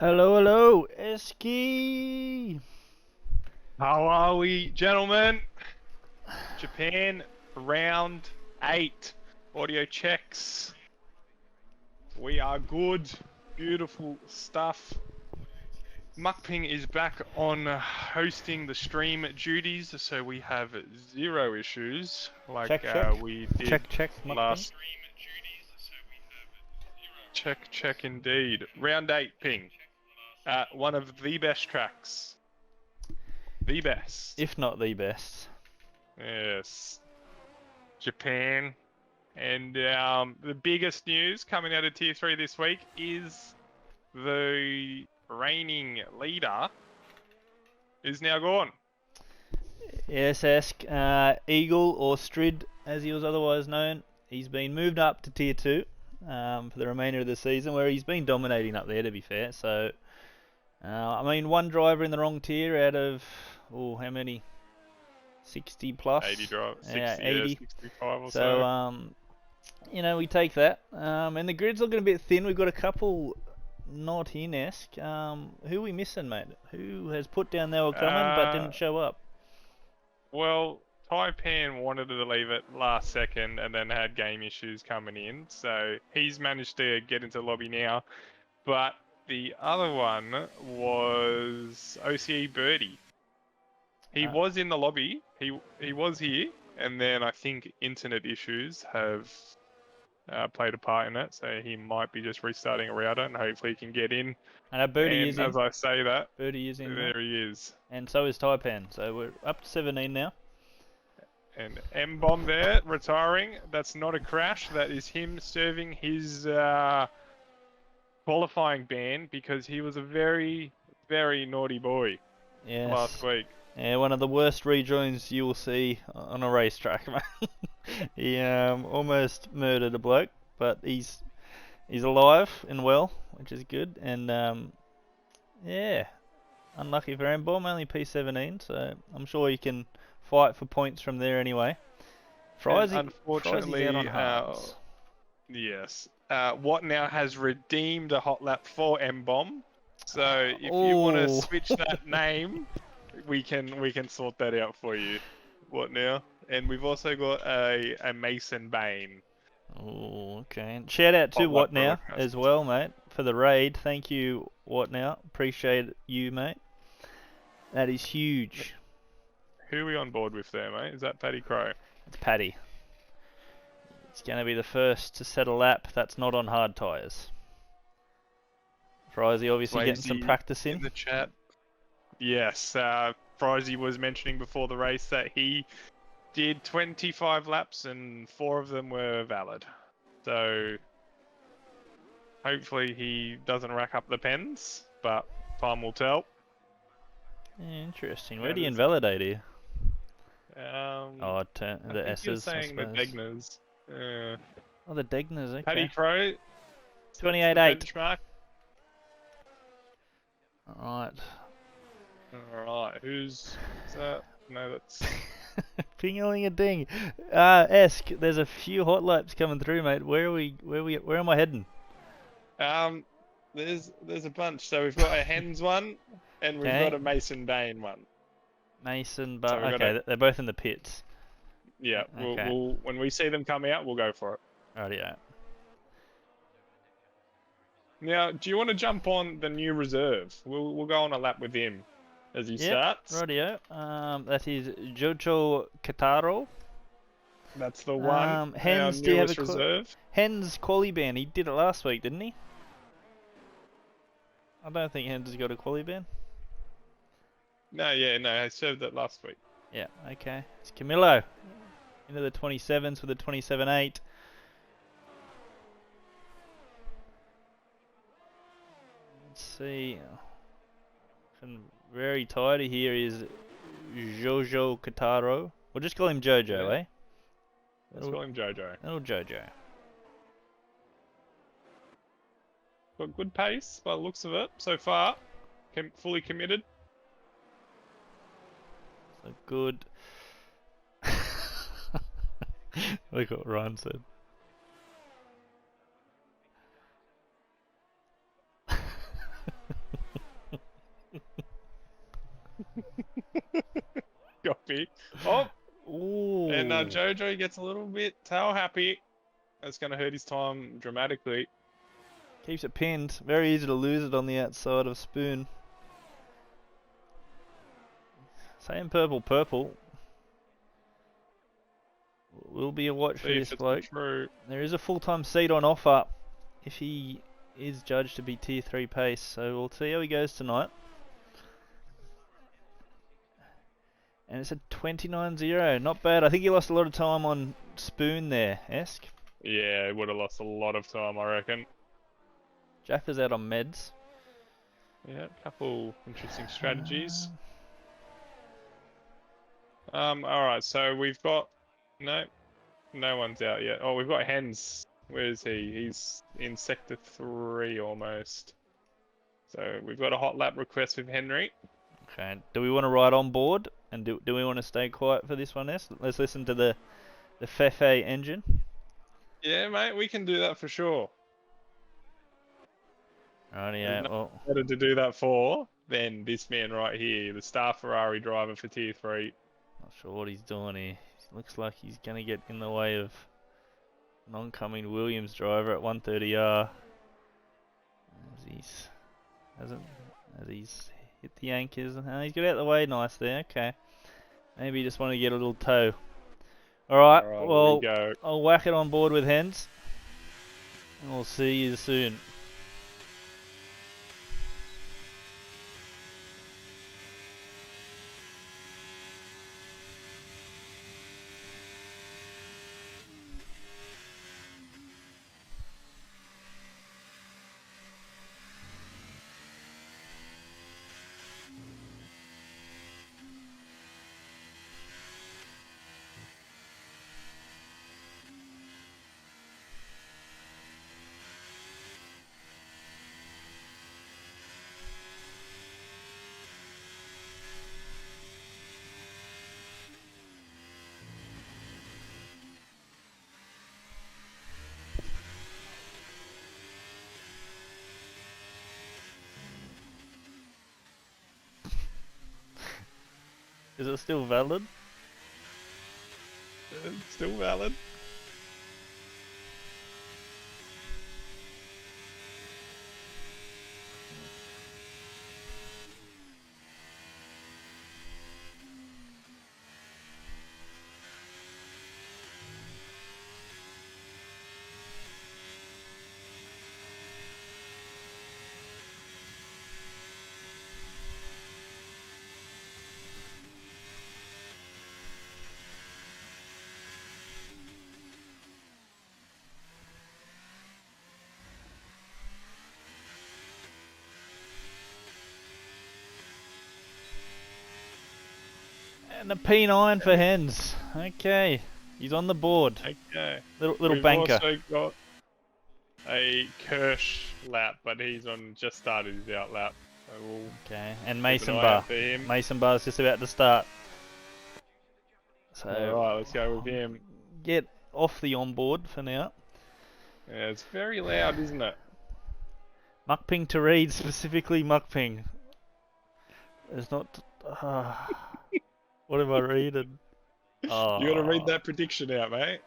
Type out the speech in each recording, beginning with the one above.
Hello, hello, Eski. How are we, gentlemen? Japan, round 8. Audio checks. We are good. Beautiful stuff. Mukping is back on hosting the stream duties, so we have zero issues like Check, check. we did Check, Muckping. last. Check indeed. Round 8 ping. One of the best tracks. The best. If not the best. Yes. Japan. And the biggest news coming out of Tier 3 this week is the reigning leader is now gone. Yes, Esk. Eagle, or Strid, as he was otherwise known. He's been moved up to Tier 2 for the remainder of the season, where he's been dominating up there, to be fair. So, I mean, one driver in the wrong tier out of, how many? 60 plus? 80 drive, 60, Yeah, 80. 65 or So, we take that. And the grid's looking a bit thin. We've got a couple not in Esk. Who are we missing, mate? Who has put down they were coming but didn't show up? Well, Taipan wanted to leave it last second and then had game issues coming in, so he's managed to get into the lobby now. But the other one was OCE Birdie. He was in the lobby. He was here, and then I think internet issues have played a part in it. So he might be just restarting a router, and hopefully he can get in. And Birdie is in. As I say that, Birdie is in. There he is. And so is Taipan. So we're up to 17 now. And M-Bomb there, retiring. That's not a crash. That is him serving his qualifying ban because he was a very, very naughty boy last week. Yeah, one of the worst rejoins you will see on a racetrack, mate. He almost murdered a bloke, but he's alive and well, which is good. And yeah, unlucky for M-Bomb, only P17, so I'm sure he can fight for points from there anyway. Unfortunately, out on hards. Yes. What now has redeemed a hot lap for M-Bomb. So if you want to switch that name, we can sort that out for you. What now? And we've also got a Mason Bane. Oh, okay. And shout out to What Now as well, mate, for the raid. Thank you, What Now. Appreciate you, mate. That is huge. Who are we on board with there, mate? Is that Paddy Crow? It's Paddy. It's going to be the first to set a lap that's not on hard tyres. Frizy obviously getting some practice in. The chat. Yes, Frizy was mentioning before the race that he did 25 laps and 4 of them were valid. So hopefully he doesn't rack up the pens, but time will tell. Interesting. Where do you invalidate here? The S's. Saying the Degners. The Degners. Okay. Paddy Crow. 28.8. Benchmark. Alright. Alright, who's that? No, that's Ping-a-ling-a-ding. Esk, there's a few hot laps coming through, mate. Where am I heading? There's a bunch. So we've got a Hens one, and we've got a Mason Bane one. They're both in the pits. Yeah, we'll when we see them come out, we'll go for it. Rightio. Now, do you want to jump on the new reserve? We'll go on a lap with him as he starts. Rightio. That is Jojo Kataro. That's the one. Hens, do you have a reserve? Hens quali ban? He did it last week, didn't he? I don't think Hens has got a quali ban. No, I served it last week. Yeah, okay. It's Camillo. Into the 27s with a 27.8. Let's see. Very tidy here is Jojo Kataro. We'll just call him Jojo, eh? Let's call him Jojo. Little Jojo. Got good pace by the looks of it so far. Fully committed. So good. Look what Ryan said. happy. Oh, and Ooh. Jojo gets a little bit tail happy. That's going to hurt his time dramatically. Keeps it pinned. Very easy to lose it on the outside of Spoon. Same purple. Will be a watch for See if this it's bloke. true. There is a full-time seat on offer if he is judged to be Tier 3 pace. So we'll see how he goes tonight. And it's a 29.0. Not bad. I think he lost a lot of time on Spoon there, Esk. Yeah, it would have lost a lot of time, I reckon. Jaffa's out on meds. Yeah, a couple interesting strategies. Alright, so we've got... No, no one's out yet. Oh, we've got Hens. Where is he? He's in Sector 3 almost. So we've got a hot lap request with Henry. Okay. Do we want to ride on board? And do we want to stay quiet for this one, Esk? Let's listen to the Fefe engine. Yeah, mate, we can do that for sure. Alrighty, There's yeah. no Well, better to do that for than this man right here, the star Ferrari driver for Tier 3. not sure what he's doing here. Looks like he's gonna get in the way of an oncoming Williams driver at 130R. As he's hit the anchors. He's got out of the way nice there. Okay. Maybe he just wanted to get a little toe. Alright, Alright, here we well, go. I'll whack it on board with Hens. And we'll see you soon. Is it still valid? It's still valid. And a P9 for Hens. Okay. He's on the board. Okay. Little We've banker. also got a Kirsch lap, but he's on just started his out lap. So we'll Okay. And keep Mason an eye Bar. out for him. Mason Bar's just about to start. So Alright, let's go with him. get off the onboard for now. Yeah, it's very loud, isn't it? Muckping to read, specifically Muckping. It's not... what am I reading? You gotta read Oh. that prediction out, mate.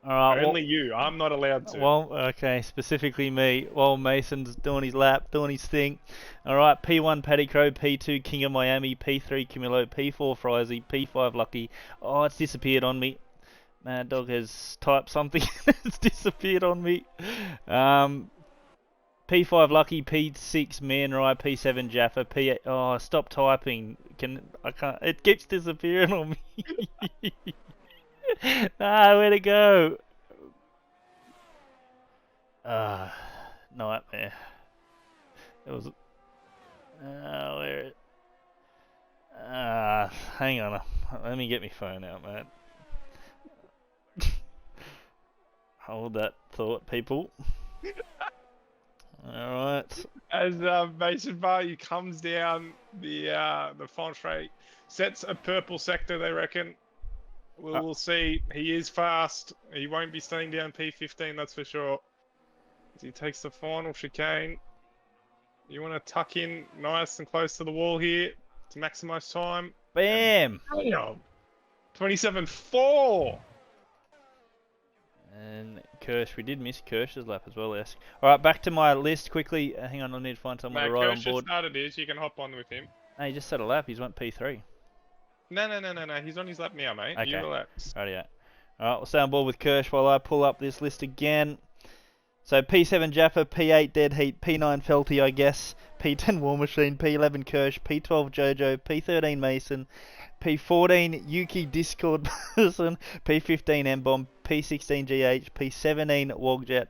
Alright, Only you. I'm not allowed to. well, okay, specifically me. While Mason's doing his lap, doing his thing. Alright, P1 Paddy Crow, P2 King of Miami, P3 Camilo, P4 Frizy, P5 Lucky. Oh, it's disappeared on me. Mad Dog has typed something. It's disappeared on me. P5 Lucky, P6 Man Rye, P7 Jaffa, P8. Oh, stop typing. I can't. It keeps disappearing on me. Where'd it go? Nightmare. It was. Where? Hang on. Let me get my phone out, mate. Hold that thought, people. Alright. As Mason Barty comes down the Fontre, sets a purple sector, they reckon. We'll see. He is fast. He won't be staying down P15, that's for sure. As he takes the final chicane. You want to tuck in nice and close to the wall here to maximise time. Bam! Damn. 27.4. And Kirsch, we did miss Kirsch's lap as well, yes. Alright, back to my list quickly. Hang on, I need to find someone to Mate, ride on Kirsch just board. started his. You can hop on with him. No, he just set a lap. He's went P3. No. He's on his lap now, mate. You Okay. relax. Rightio. Alright, we'll stay on board with Kirsch while I pull up this list again. So P7 Jaffa, P8 Dead Heat, P9 Felty, I guess, P10 War Machine, P11 Kirsch, P12 Jojo, P13 Mason, P14 Yuki Discord person, P15 M-Bomb, P16 GH, P17 Wogjet,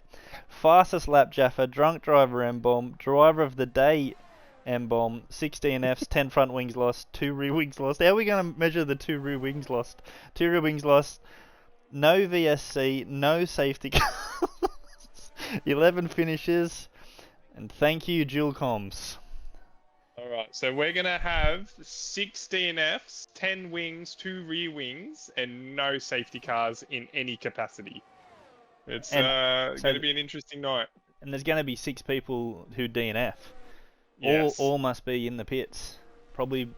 Fastest Lap Jaffa, Drunk Driver M-Bomb, Driver of the Day M-Bomb, 16 Fs, 10 front wings lost, 2 rear wings lost. How are we going to measure the 2 rear wings lost? 2 rear wings lost, no VSC, no safety cars, 11 finishes, and thank you, Dual Comms. Alright, so we're going to have 16 Fs, 10 wings, 2 rear wings, and no safety cars in any capacity. It's so going to be an interesting night. And there's going to be 6 people who DNF. Yes. All must be in the pits, probably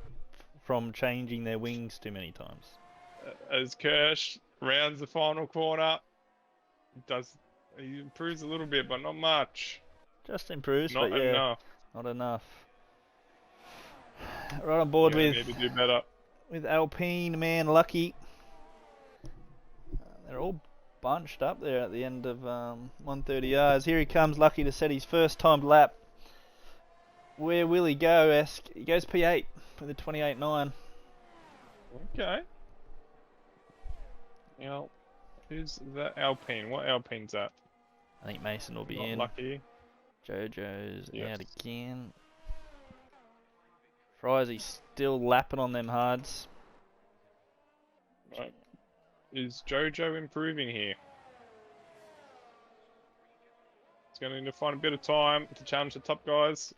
from changing their wings too many times. As Kirsch rounds the final corner, he improves a little bit, but not much. Just improves, Not but yeah, enough. not enough. Right on board Need to do better. with Alpine, man, Lucky. They're all bunched up there at the end of 130 yards. Here he comes, Lucky to set his first timed lap. Where will he go? He goes P8 with a 28.9. Okay. Now, who's that Alpine? What Alpine's that? I think Mason will be Not in. Lucky. Jojo's Yes. out again. Fry's still lapping on them hards. Right. Is Jojo improving here? He's going to need to find a bit of time to challenge the top guys.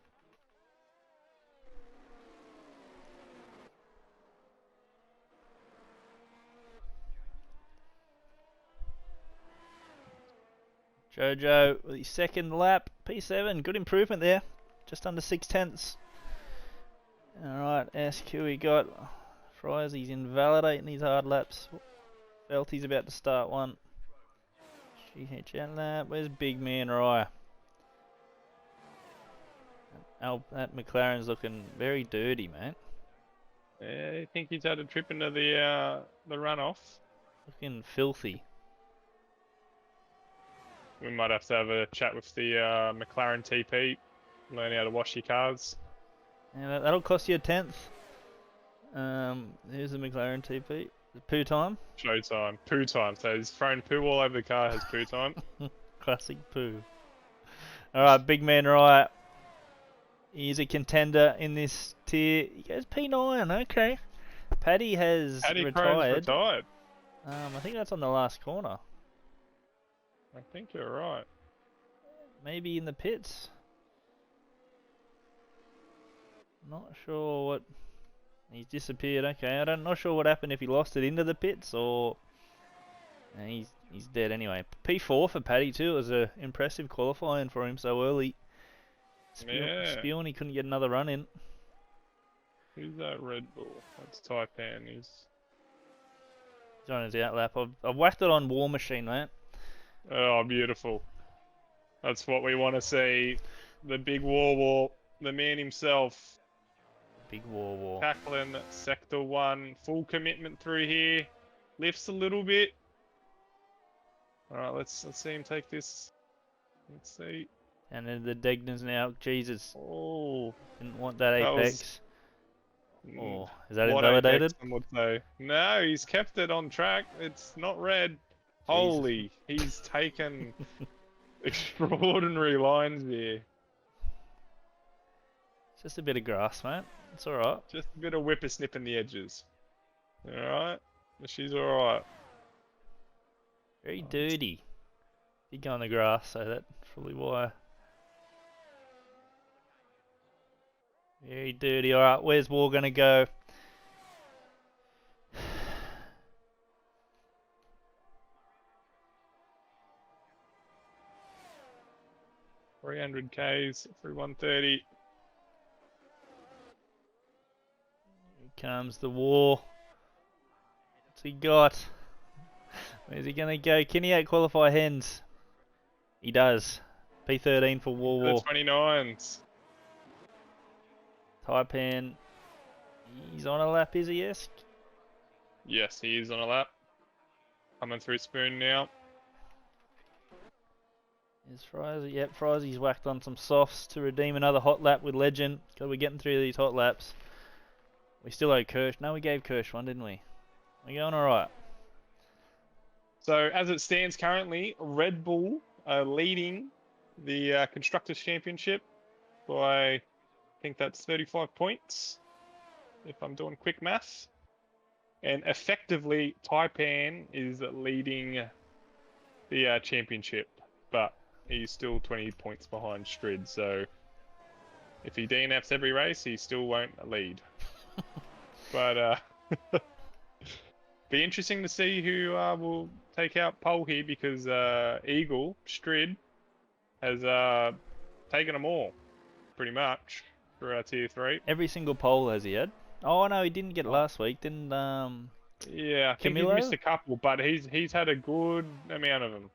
Jojo with his second lap, P7, good improvement there, just under 6/10. Alright, SQ we got. Fry's, he's invalidating these hard laps. Felty's about to start one. GH lap, where's Big Man Rye? That McLaren's looking very dirty, mate. Yeah, I think he's had a trip into the runoff. Looking filthy. We might have to have a chat with the McLaren TP, learn how to wash your cars. Yeah, that'll cost you a 10th. Here's the McLaren TP. Poo time. Showtime. Poo time. So he's thrown poo all over the car, has poo time. Classic poo. Alright, Big Man Rye. He's a contender in this tier. He goes P9, okay. Paddy has retired. I think that's on the last corner. I think you're right. Maybe in the pits. Not sure what... He's disappeared, okay. I'm not sure what happened, if he lost it into the pits or... He's dead anyway. P4 for Paddy too. It was an impressive qualifying for him so early. Spion, he couldn't get another run in. Who's that Red Bull? That's Taipan. He's on his outlap. I've whacked it on War Machine, mate. Oh, beautiful. That's what we want to see. The big war, the man himself. Big war. Tackling Sector 1. Full commitment through here. Lifts a little bit. Alright, let's see him take this. Let's see. And then the Degnans now. Jesus. Oh. Didn't want that apex. Oh, is that what invalidated? Apex, some would say. No, he's kept it on track. It's not red. Holy, he's taken extraordinary lines here. Just a bit of grass, mate. It's alright. Just a bit of whippersnip in the edges. Alright, she's alright. Very dirty. Did go on the grass, so that's probably why. Very dirty. Alright, where's War gonna go? 300 Ks through 130. comes the war. What's he got? Where's he going to go? Can he out-qualify Hens? He does. P13 for War. The 29s. Taipan. He's on a lap, is he, Esk? Yes, he is on a lap. Coming through Spoon now. Is Frizy? Yep, Frizy's whacked on some softs to redeem another hot lap with Legend. Because we're getting through these hot laps. We still owe Kirsch. No, we gave Kirsch one, didn't we? We're going alright. So as it stands currently, Red Bull are leading the Constructors' Championship by, I think that's 35 points, if I'm doing quick math. And effectively, Taipan is leading the championship, but he's still 20 points behind Strid, so if he DNFs every race, he still won't lead. But be interesting to see who will take out pole here, because Eagle, Strid, has taken them all, pretty much, for our tier 3. Every single pole has he had. Oh no, he didn't get it last week, didn't Yeah, I think he's Camilo? missed a couple, but he's had a good amount of them.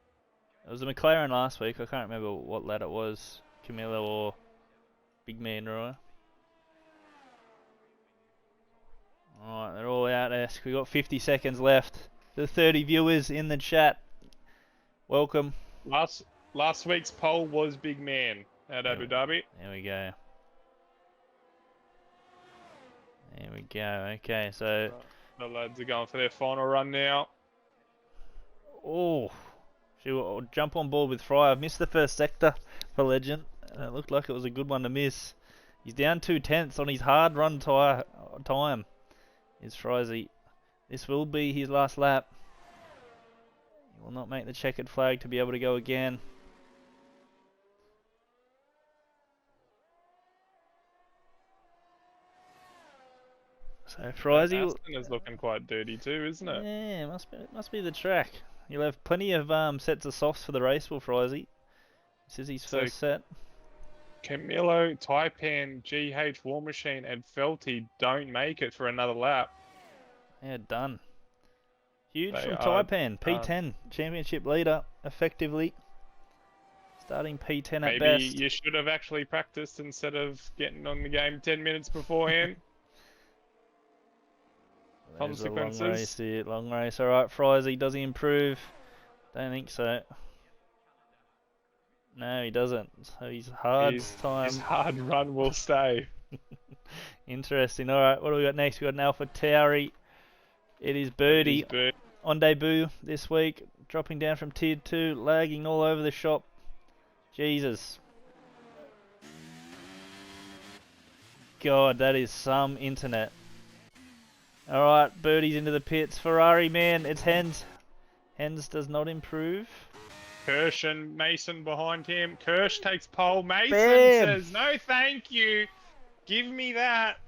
It was a McLaren last week. I can't remember what lad it was. Camilo or Big Man Roy. Alright, they're all out, Esk. We got 50 seconds left. The 30 viewers in the chat. Welcome. Last week's poll was Big Man at Abu Dhabi. There we go. There we go. Okay, so The lads are going for their final run now. oh, she'll jump on board with Fry. I've missed the first sector for Legend. It looked like it was a good one to miss. He's down 2/10 on his hard run time. Is Frizy. This will be his last lap. He will not make the checkered flag to be able to go again. So Frizy Aston is looking quite dirty too, isn't it? Yeah, must be the track. You'll have plenty of sets of softs for the race, will Frizy. This is his first set. Camilo, Taipan, GH, War Machine, and Felty don't make it for another lap. Yeah, done. Huge They from are Taipan, P10, championship leader, effectively. Starting P10 at Maybe best. you should have actually practiced instead of getting on the game 10 minutes beforehand. There's a Consequences. long race here, long race. Alright, Frizy, does he improve? Don't think so. No, he doesn't. So his hard time. His hard run will stay. Interesting. Alright, what do we got next? We got an Alpha Tauri. It is Birdie on debut this week. Dropping down from tier 2, lagging all over the shop. Jesus. God, that is some internet. Alright, Birdie's into the pits. Ferrari man, it's Hens. Hens does not improve. Kirsch and Mason behind him. Kirsch takes pole. Mason Bam. says, no thank you. Give me that.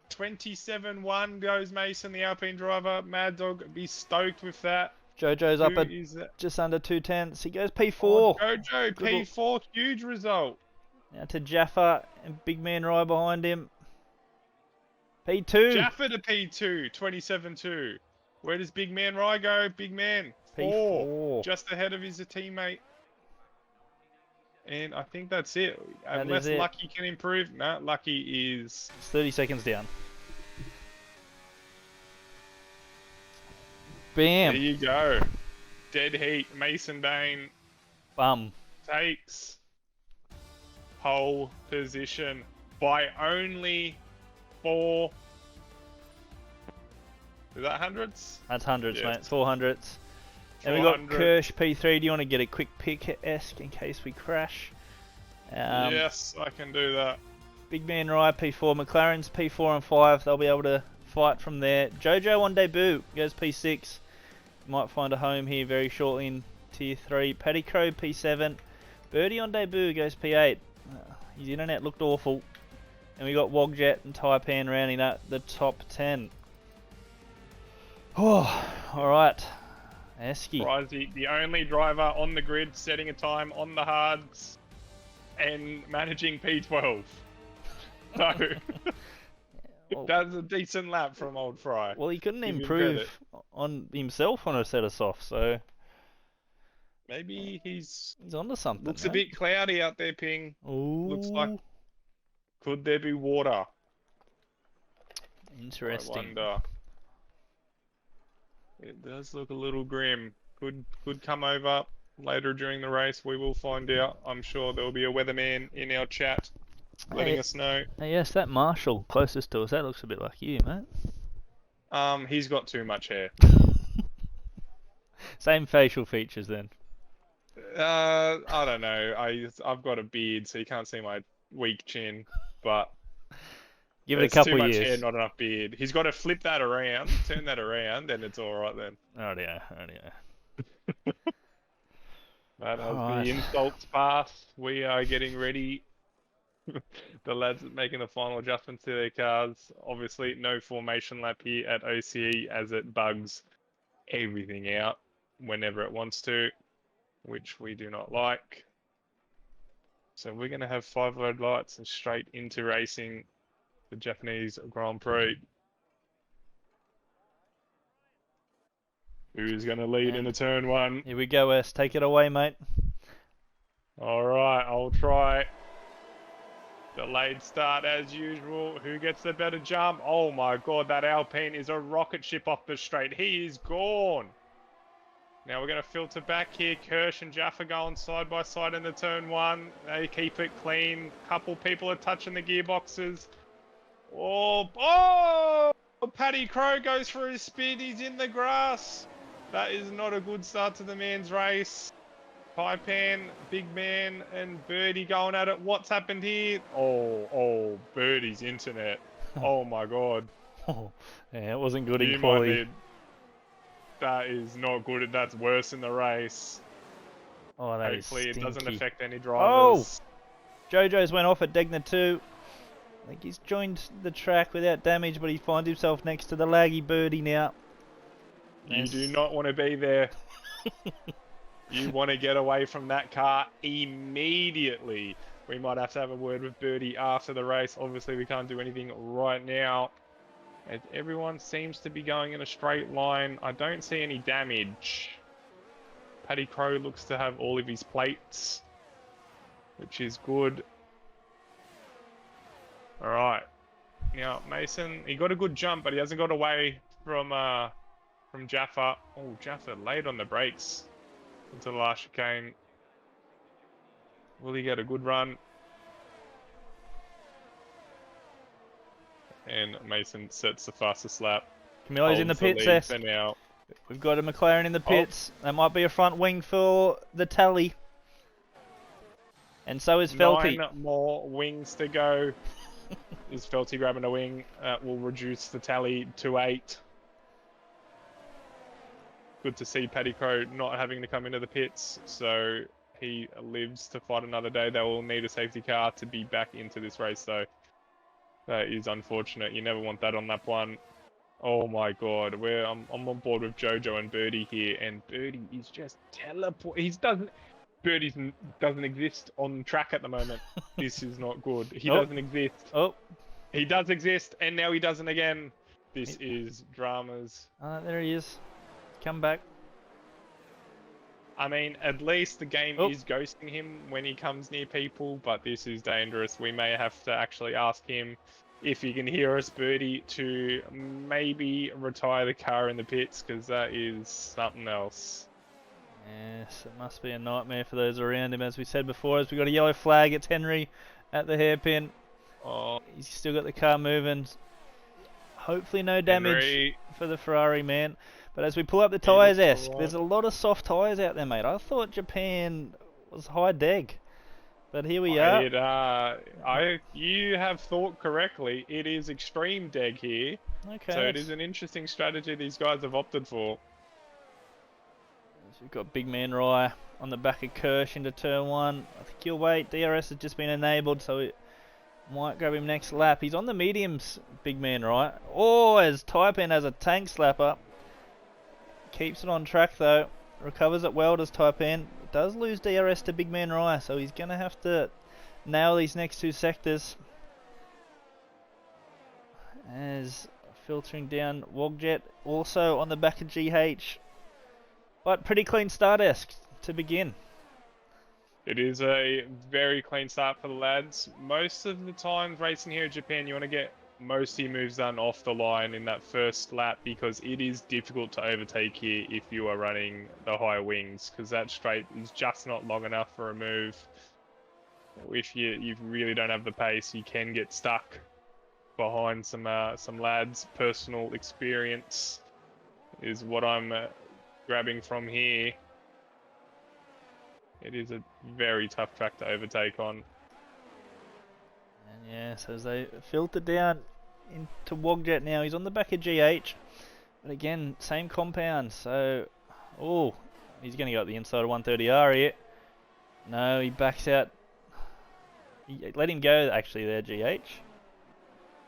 27-1 goes Mason, the Alpine driver. Mad Dog, be stoked with that. Jojo's up at just under 2/10. He goes P4. Oh, Jojo, P4, huge result. Now to Jaffa and Big Man Rye behind him. P2. Jaffa to P2, 27-2. Where does Big Man Rye go? Big Man, P4. just ahead of his teammate. And I think that's it. That Unless is it. Lucky can improve. No, Lucky is... It's 30 seconds down. Bam. There you go. Dead heat. Mason Bain Bum. takes pole position by only 4... Is that hundreds? That's hundreds, Yes. mate. 400s. And we got 400. Kirsch P3. Do you want to get a quick pick-esque in case we crash? Yes, I can do that. Big Man Rye P4. McLaren's P4 and 5. They'll be able to fight from there. Jojo on debut goes P6. Might find a home here very shortly in Tier 3. Paddy Crow P7. Birdie on debut goes P8. His internet looked awful. And we got Wogjet and Taipan rounding out the top 10. Oh, alright. Esky. Risey, the only driver on the grid setting a time on the hards and managing P12. So, Well, That's a decent lap from Old Fry. well, he couldn't Give him credit. improve on himself on a set of softs, so Maybe he's he's onto something, looks a mate. bit cloudy out there, Ping. Looks like Ooh, could there be water? I interesting. wonder. It does look a little grim. Could come over later during the race. We will find out. I'm sure there will be a weatherman in our chat letting Hey, us know. hey, yes, that Marshall closest to us, that looks a bit like you, mate. He's got too much hair. Same facial features then. I don't know. I've got a beard, so you can't see my weak chin, but Give it a there's too couple much hair, years. not enough beard. He's got to flip that around, turn that around, and it's all right then. Oh dear, oh dear. That has Alright. the insults passed. We are getting ready. The lads are making the final adjustments to their cars. Obviously, no formation lap here at OCE as it bugs everything out whenever it wants to, which we do not like. So we're going to have 5 red lights and straight into racing the Japanese Grand Prix. Who's going to lead in And the turn 1? here we go, S. Take it away, mate. All right, I'll try. Delayed start as usual. Who gets the better jump? Oh my god, that Alpine is a rocket ship off the straight. He is gone. Now we're going to filter back here. Kirsch and Jaffa going side by side in the turn 1. They keep it clean. Couple people are touching the gearboxes. Oh! Paddy Crow goes for his spin. He's in the grass. That is not a good start to the men's race. Taipan, Big Man, and Birdie going at it. What's happened here? Oh, Birdie's internet. Oh my god. Oh, yeah, it wasn't good in You might quality. need... That is not good. That's worse in the race. Oh, that is Hopefully it doesn't stinky. affect any Oh! drivers. Jojo's went off at Degner 2. I think he's joined the track without damage, but he finds himself next to the laggy Birdie now. You do not want to be there. You want to get away from that car immediately. We might have to have a word with Birdie after the race. Obviously, we can't do anything right now. As everyone seems to be going in a straight line. I don't see any damage. Paddy Crow looks to have all of his plates, which is good. All right. Now, Mason, he got a good jump, but he hasn't got away from Jaffa. Oh, Jaffa late on the brakes into the last chicane. Will he get a good run? And Mason sets the fastest lap. Camilo's in the Holds pits, lead S. for now. We've got a McLaren in the pits. That might be a front wing for the tally. And so is Felty. 9 more wings to go. Is Felty grabbing a wing? Will reduce the tally to 8. Good to see Paddy Crow not having to come into the pits, so he lives to fight another day. They will need a safety car to be back into this race, though. That is unfortunate. You never want that on lap 1. Oh my god, I'm on board with Jojo and Birdie here, and Birdie is just Birdie doesn't exist on track at the moment. This is not good. He doesn't exist. Oh. He does exist, and now he doesn't again. This is dramas. There he is. Come back. I mean, at least the game is ghosting him when he comes near people, but this is dangerous. We may have to actually ask him if he can hear us, Birdie, to maybe retire the car in the pits, because that is something else. Yes, it must be a nightmare for those around him. As we said before, as we got a yellow flag, it's Henry at the hairpin. Oh, He's still got the car moving. Hopefully no damage Henry. for the Ferrari man. But as we pull up the tyres, there's a lot of soft tyres out there, mate. I thought Japan was high deg. But here we are. You have thought correctly. It is extreme deg here. Okay. So it is an interesting strategy these guys have opted for. So we've got Big Man Rye on the back of Kirsch into turn 1. I think he'll wait. DRS has just been enabled, so it might grab him next lap. He's on the mediums, Big Man Rye. Oh, as Taipan has a tank slapper. Keeps it on track though. Recovers it well, does Taipan. Does lose DRS to Big Man Rye, so he's going to have to nail these next 2 sectors. As filtering down, Wogjet also on the back of GH. But pretty clean start-esque to begin. It is a very clean start for the lads. Most of the time racing here in Japan, you want to get most of your moves done off the line in that first lap because it is difficult to overtake here if you are running the high wings because that straight is just not long enough for a move. If you really don't have the pace, you can get stuck behind some lads. Personal experience is what I'm grabbing from here. It is a very tough track to overtake on. And yeah, so as they filter down into Wogjet now, he's on the back of GH. But again, same compound, so... Oh, he's going to go up the inside of 130R here. No, he backs out. Let him go, actually, there, GH.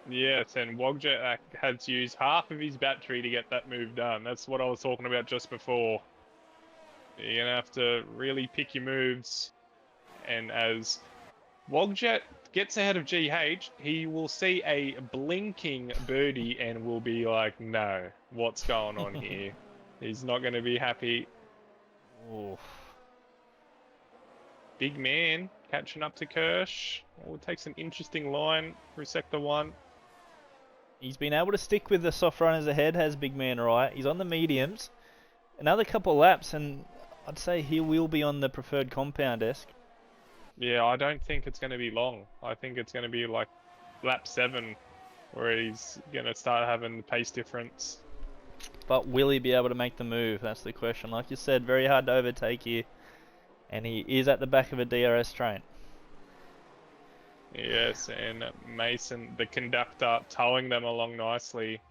Yes, and Wogjet had to use half of his battery to get that move done. That's what I was talking about just before. You're going to have to really pick your moves. And as Wogjet gets ahead of GH, he will see a blinking birdie and will be like, no, what's going on here? He's not going to be happy. Oof. Big man catching up to Kirsch. Oh, it takes an interesting line through Sector 1. He's been able to stick with the soft runners ahead, has Big Man right. He's on the mediums. Another couple laps, and I'd say he will be on the preferred compound-esque. Yeah, I don't think it's going to be long. I think it's going to be like lap 7 where he's going to start having the pace difference. But will he be able to make the move? That's the question. Like you said, very hard to overtake here. And he is at the back of a DRS train. Yes, and Mason, the conductor, towing them along nicely.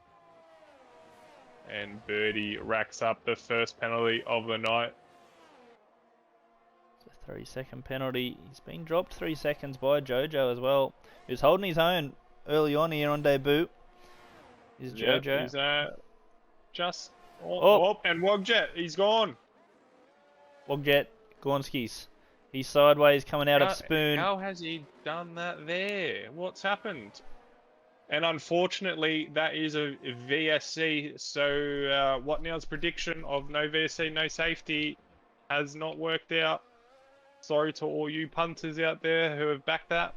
And Birdie racks up the first penalty of the night. It's a 3-second penalty. He's been dropped 3 seconds by Jojo as well. He was holding his own early on here on debut. Is Jojo. Yep, he's just... Oh, and Wogjet, he's gone. Wogjet, Gornskis. He's sideways coming out of Spoon. How has he done that there? What's happened? And unfortunately, that is a VSC. So what now's prediction of no VSC, no safety has not worked out. Sorry to all you punters out there who have backed that.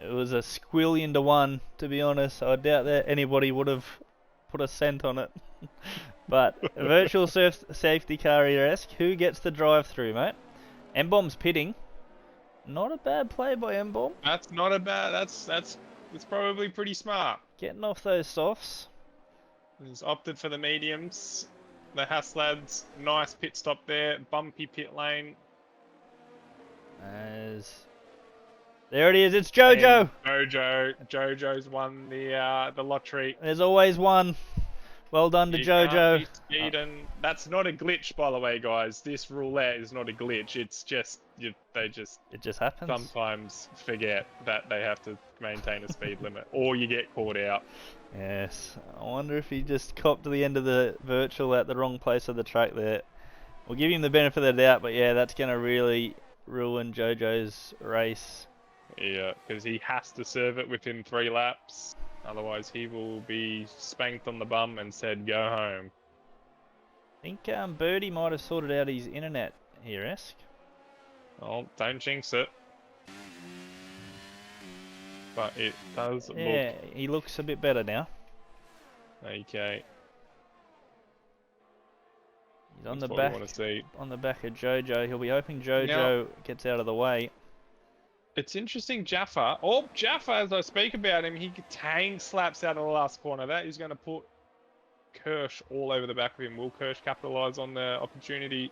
It was a squillion to 1, to be honest. I doubt that anybody would have put a cent on it. But a virtual safety car-esque. Who gets the drive-through, mate? M-Bomb's pitting. Not a bad play by M-Bomb. That's not a bad. That's probably pretty smart. Getting off those softs. He's opted for the mediums. The Haas lads, nice pit stop there. Bumpy pit lane. There it is. It's Jojo. And Jojo's won the lottery. There's always one. Well done to Jojo. That's not a glitch, by the way, guys. This roulette is not a glitch. It's just it just happens. Sometimes forget that they have to maintain a speed limit, or you get caught out. Yes. I wonder if he just copped to the end of the virtual at the wrong place of the track there. We'll give him the benefit of the doubt, but yeah, that's going to really ruin Jojo's race. Yeah, because he has to serve it within 3 laps. Otherwise, he will be spanked on the bum and said, go home. I think Birdie might have sorted out his internet here, Esk. Oh, don't jinx it. But it does look... Yeah, he looks a bit better now. Okay. He's on the back of Jojo. He'll be hoping Jojo gets out of the way. It's interesting, Jaffa. Oh, Jaffa, as I speak about him, he tang slaps out of the last corner. That is going to put Kirsch all over the back of him. Will Kirsch capitalise on the opportunity?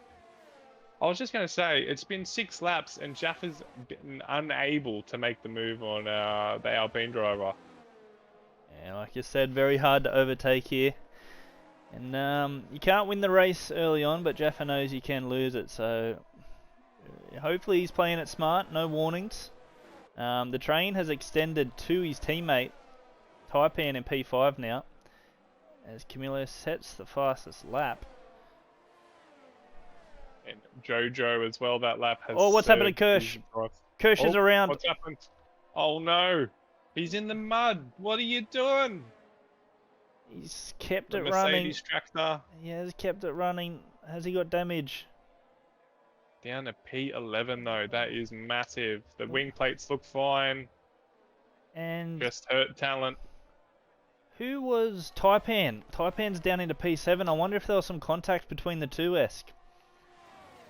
I was just going to say, it's been 6 laps and Jaffa's been unable to make the move on the Alpine driver. Yeah, like you said, very hard to overtake here. And you can't win the race early on, but Jaffa knows you can lose it, so hopefully he's playing it smart, no warnings. The train has extended to his teammate, Taipan in P5 now, as Camilo sets the fastest lap. And Jojo as well, that lap has... Oh, what's happened to Kirsch? Kirsch is around. What's happened? Oh no! He's in the mud. What are you doing? He's kept The it running. Mercedes tractor. He has kept it running. Has he got damage? Down to P11 though. That is massive. The wing plates look fine. And Just hurt talent. who was Taipan? Taipan's down into P7. I wonder if there was some contact between the two, Esk.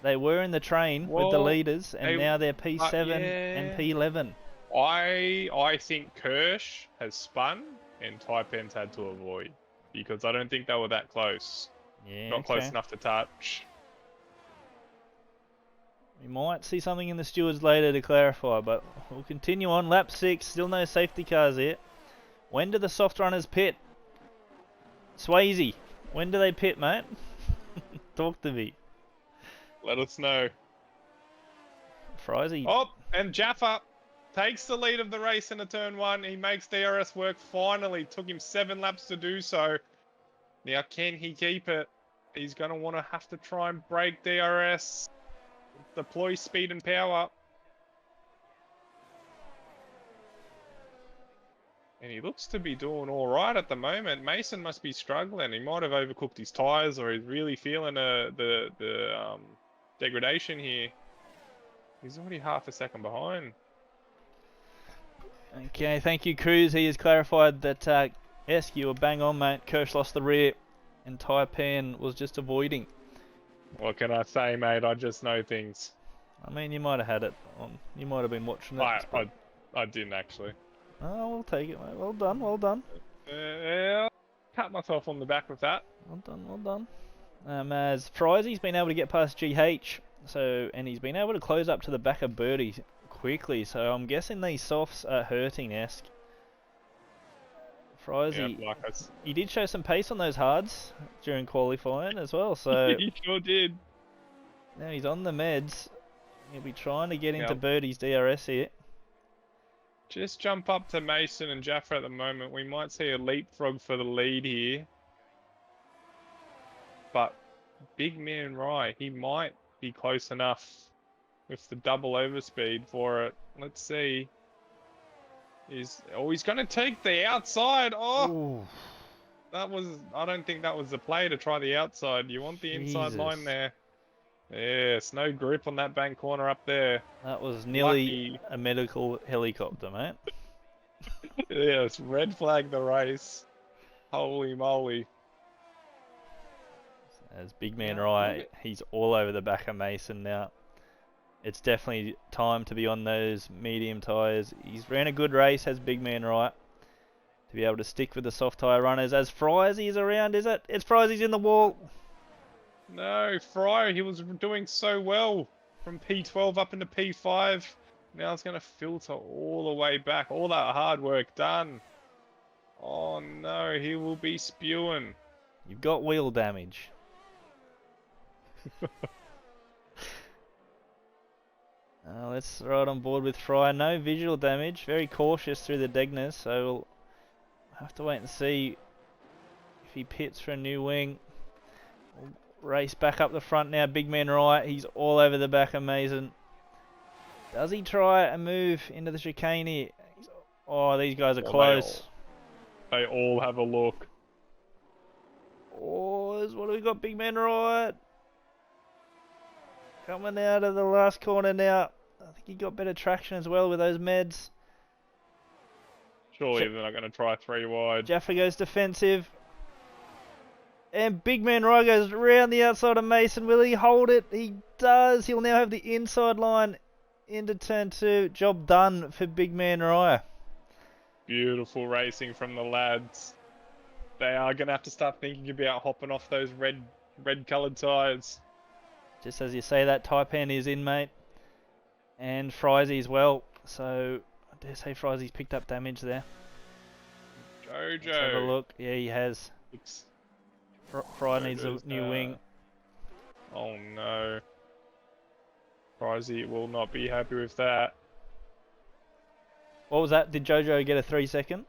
They were in the train with the Well, leaders, and now they're P7 and yeah. P11. I think Kirsch has spun and Taipan's had to avoid because I don't think they were that close. Yeah, Not close okay. enough to touch. We might see something in the stewards later to clarify, but we'll continue on. Lap 6, still no safety cars here. When do the soft runners pit? Swayze, when do they pit, mate? Talk to me. Let us know. Frizy. Oh, and Jaffa takes the lead of the race in a turn 1. He makes DRS work finally. Took him 7 laps to do so. Now, can he keep it? He's going to have to try and break DRS. Deploy speed and power. And he looks to be doing all right at the moment. Mason must be struggling. He might have overcooked his tyres, or he's really feeling the degradation here. He's already half a second behind. Okay, thank you, Cruz. He has clarified that Esk, you were bang on, mate. Kirsch lost the rear, and Taipan was just avoiding. What can I say, mate? I just know things. I mean, you might have had it on. You might have been watching it. I didn't actually. Oh, we'll take it, mate. Well done, well done. Yeah, cut myself on the back with that. Well done, well done. As Frizy's been able to get past GH, and he's been able to close up to the back of Birdie quickly, so I'm guessing these softs are hurting Esk. Frizy, Yeah, he did show some pace on those hards during qualifying as well, so he sure did. now he's on the meds. He'll be trying to get into Birdie's DRS here. Just jump up to Mason and Jaffa at the moment. We might see a leapfrog for the lead here. But big man Rye, he might be close enough with the double overspeed for it. Let's see. He's going to take the outside. Oh, Ooh, I don't think that was the play to try the outside. You want the inside line there. Yes, no grip on that bank corner up there. that was nearly a medical helicopter, mate. Yes, red flag the race. Holy moly. As big man Rye, he's all over the back of Mason now. It's definitely time to be on those medium tyres. He's ran a good race, has big man Rye, to be able to stick with the soft tyre runners. As Frizy's around, is it? It's Frizy's in the wall. No, Fryer, he was doing so well from P12 up into P5. Now it's going to filter all the way back. All that hard work done. Oh no, he will be spewing. You've got wheel damage. Let's ride on board with Fryer. No visual damage. Very cautious through the Degners, so we'll have to wait and see if he pits for a new wing. We'll race back up the front now. Big man right. He's all over the back of Mason. Does he try a move into the chicane here? Oh, these guys are close. They all have a look. Oh, what do we got? Big man right. Coming out of the last corner now. I think he got better traction as well with those meds. Surely they're not going to try 3 wide. Jaffa goes defensive. And big man Rye goes around the outside of Mason. Will he hold it? He does. He'll now have the inside line into turn 2. Job done for big man Rye. Beautiful racing from the lads. They are going to have to start thinking about hopping off those red coloured tyres. Just as you say that, Taipan is in, mate. And Frizy as well. So, I dare say Frizy's picked up damage there. Jojo. Let's have a look. Yeah, he has. Fry needs a new wing. Oh no. Frizy will not be happy with that. What was that? Did Jojo get a 3 second?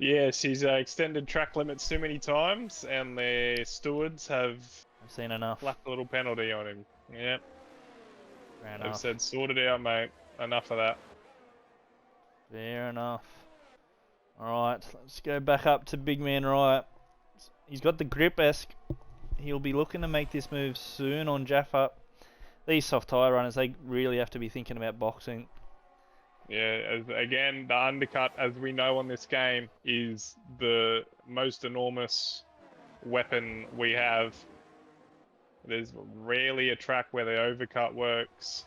Yes, he's extended track limits too many times, and the stewards have seen enough. Slapped a little penalty on him. Yep. Fair They've enough. said, sort it out, mate. Enough of that. Fair enough. Alright, let's go back up to Big Man Riot. He's got the grip-esque. He'll be looking to make this move soon on Jaffa. These soft tyre runners, they really have to be thinking about boxing. Yeah, again, the undercut, as we know on this game, is the most enormous weapon we have. There's rarely a track where the overcut works.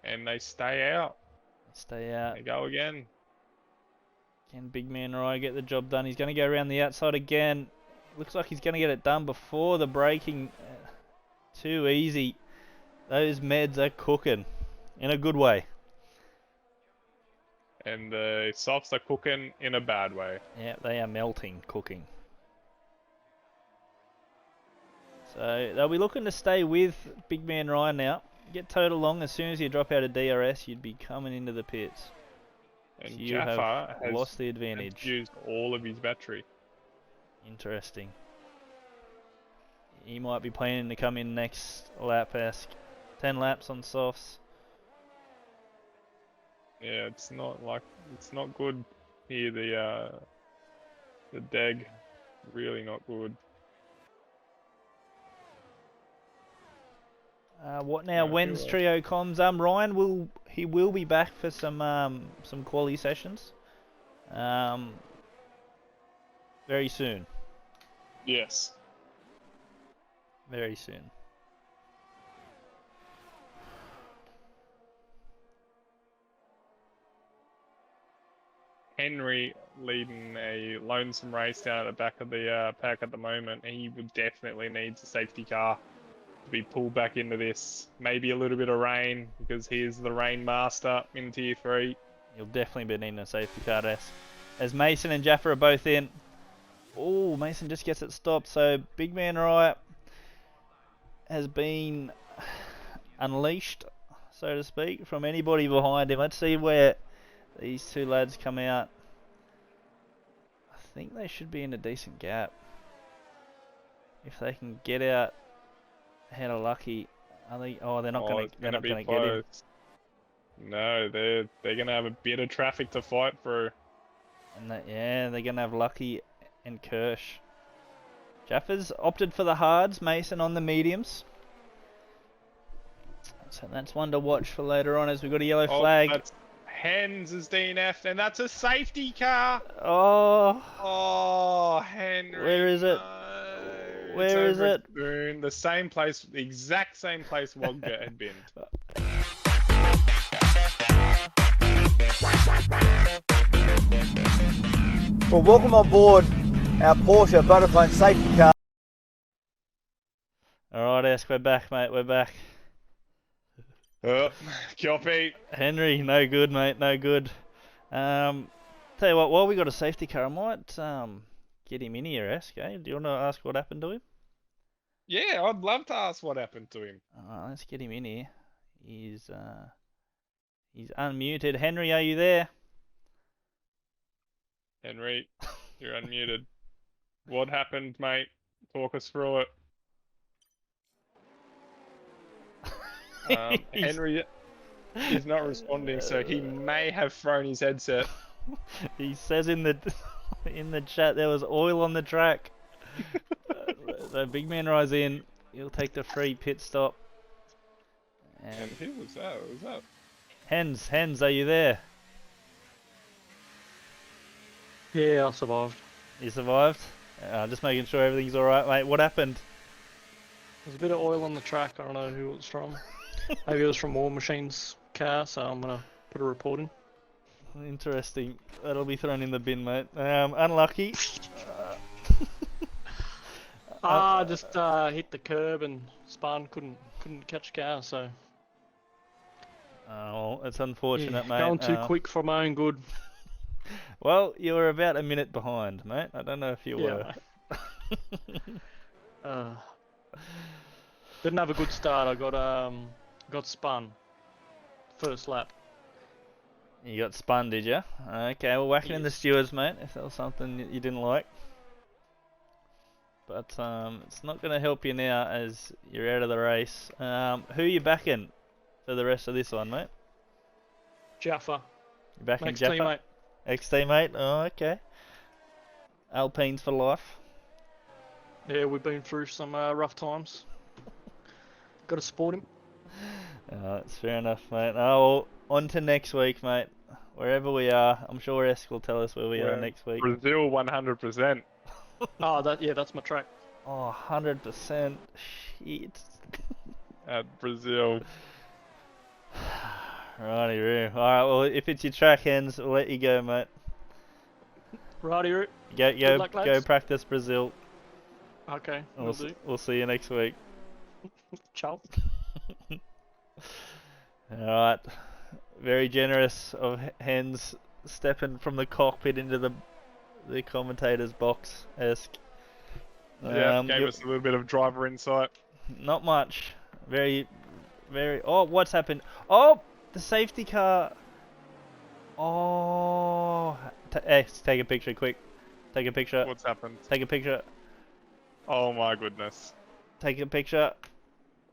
And they stay out. Stay out. They go again. Can Big Man Riot get the job done? He's going to go around the outside again. Looks like he's going to get it done before the braking. Too easy. Those meds are cooking. In a good way. And the softs are cooking in a bad way. Yeah, they are melting, cooking. So they'll be looking to stay with Big Man Ryan now. Get towed along. As soon as you drop out of DRS, you'd be coming into the pits. And So you Jaffa have lost the advantage. has used all of his battery. Interesting. He might be planning to come in next lap-esque. 10 laps on softs. Yeah, it's not good here. The deg, really not good. What now? When's trio comms? Ryan will be back for some quali sessions. Very soon. Yes. Very soon. Henry leading a lonesome race down at the back of the pack at the moment. He would definitely needs a safety car to be pulled back into this. Maybe a little bit of rain, because he is the rain master in Tier 3. He'll definitely be needing a safety car as Mason and Jaffa are both in. Oh, Mason just gets it stopped. So Big Man Riot has been unleashed, so to speak, from anybody behind him. Let's see where these two lads come out. I think they should be in a decent gap. If they can get out ahead of Lucky. Are they? Oh, they're not going to get him. No, they're going to have a bit of traffic to fight through. And they're going to have Lucky and Kirsch. Jaffa's opted for the hards, Mason on the mediums. So that's one to watch for later on, as we've got a yellow flag. That's Hens is DNF'd, and that's a safety car. Oh, Henry. Where is it? No. Where is it? Boone, the same place, the exact same place Wogga had been. Well, welcome on board our Porsche Vodafone safety car. Alright, Ask, we're back, mate, we're back. Copy. Henry, no good, mate, no good. Tell you what, while we got a safety car, I might get him in here, Ask, eh? Do you want to ask what happened to him? Yeah, I'd love to ask what happened to him. Alright, let's get him in here. He's unmuted. Henry, are you there? Henry, you're unmuted. What happened, mate? Talk us through it. Henry is not responding, so he may have thrown his headset. He says in the chat there was oil on the track. So Big Man Rise in. He'll take the free pit stop. And who was that? Who was that? Hens, are you there? Yeah, I survived. You survived? Just making sure everything's alright, mate. What happened? There's a bit of oil on the track. I don't know who it was from. Maybe it was from War Machine's car, so I'm going to put a report in. Interesting. That'll be thrown in the bin, mate. Unlucky. Just hit the curb and spun. Couldn't catch the car, so... Oh, it's unfortunate, yeah, mate. Going too quick for my own good. Well, you were about a minute behind, mate. I don't know if you were. Didn't have a good start. I got spun. First lap. You got spun, did you? Okay, well, whacking in the stewards, mate, if that was something that you didn't like. But it's not going to help you now as you're out of the race. Who are you backing for the rest of this one, mate? Jaffa. You're backing Next Jaffa? teammate. Ex-teammate? Oh, okay. Alpines for life. Yeah, we've been through some rough times. Got to support him. That's fair enough, mate. Oh, well, on to next week, mate. Wherever we are, I'm sure Esk will tell us where we are We're next week. Brazil 100%. Oh, that's my track. Oh, 100%. Shit. At Brazil. Righty, Roo. Alright, well, if it's your track ends, we'll let you go, mate. Righty, Go luck, lads. practice Brazil. Okay, And will do. we'll see you next week. Ciao. Alright. Very generous of Hens stepping from the cockpit into the commentator's box. Esk. Yeah, gave us a little bit of driver insight. Not much. Very. Oh, what's happened? Oh, the safety car. Oh, take a picture, quick. Take a picture. What's happened? Take a picture. Oh my goodness. Take a picture.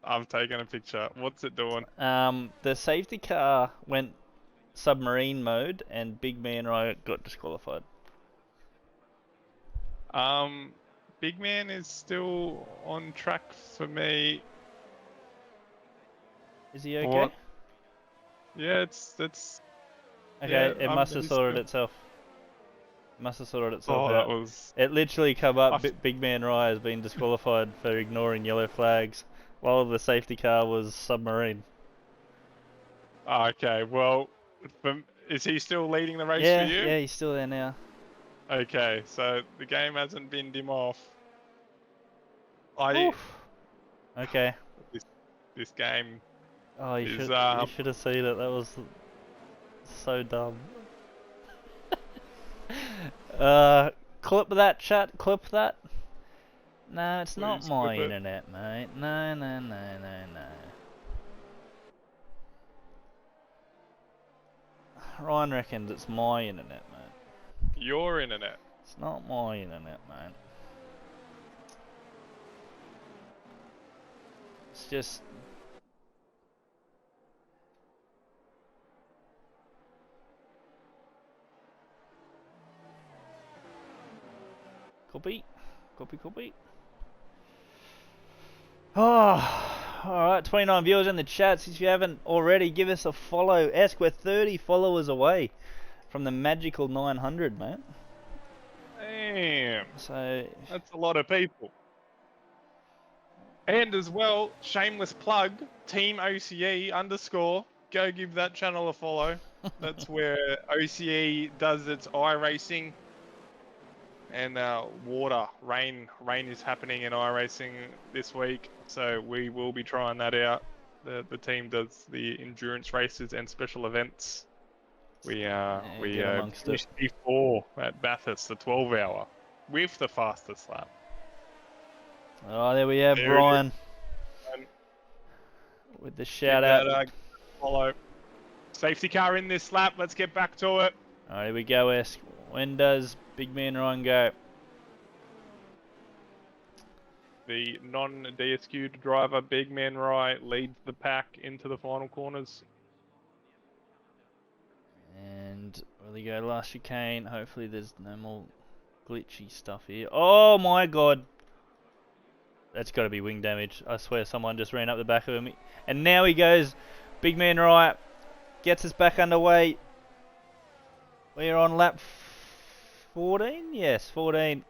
I've taken a picture. What's it doing? The safety car went submarine mode, and Big Man Riot got disqualified. Big Man is still on track for me. Is he okay? What? Yeah, it's Okay, yeah, it must have he's sorted still- itself. Must have sorted itself Oh, out. that was. It literally come up. I've- Big Man Rye has been disqualified for ignoring yellow flags, while the safety car was submarine. Okay, well, is he still leading the race Yeah, for you? yeah, he's still there now. Okay, so the game hasn't binned him off. I Oof. Okay. this game Oh, you is should have seen it. That was so dumb. Clip that, chat. Clip that. No, it's not Please my clip it. internet, mate. No, no, no, no, no. Ryan reckons it's my internet, mate. your internet. It's not my internet, mate. It's just... Copy. Copy, copy. Oh, alright, 29 viewers in the chat. If you haven't already, give us a follow. Ask, we're 30 followers away from the magical 900, mate. Damn, So, that's a lot of people. And as well, shameless plug, Team OCE _. Go give that channel a follow. That's where OCE does its iRacing and rain is happening in iRacing this week, so we will be trying that out. The team does the endurance races and special events. We get amongst finished P4 at Bathurst, the 12-hour, with the fastest lap. oh, there we have There it Ryan is. with the Give shout that out. a follow. Safety car in this lap. Let's get back to it. Alright, here we go, Esk. When does Big Man Ryan go? The non-DSQ'd driver, Big Man Rye, leads the pack into the final corners. And will he go last chicane? Hopefully there's no more glitchy stuff here. Oh my god! That's got to be wing damage. I swear someone just ran up the back of him. And now he goes. Big Man Rye gets us back underway. We're on lap 14? Yes, 14.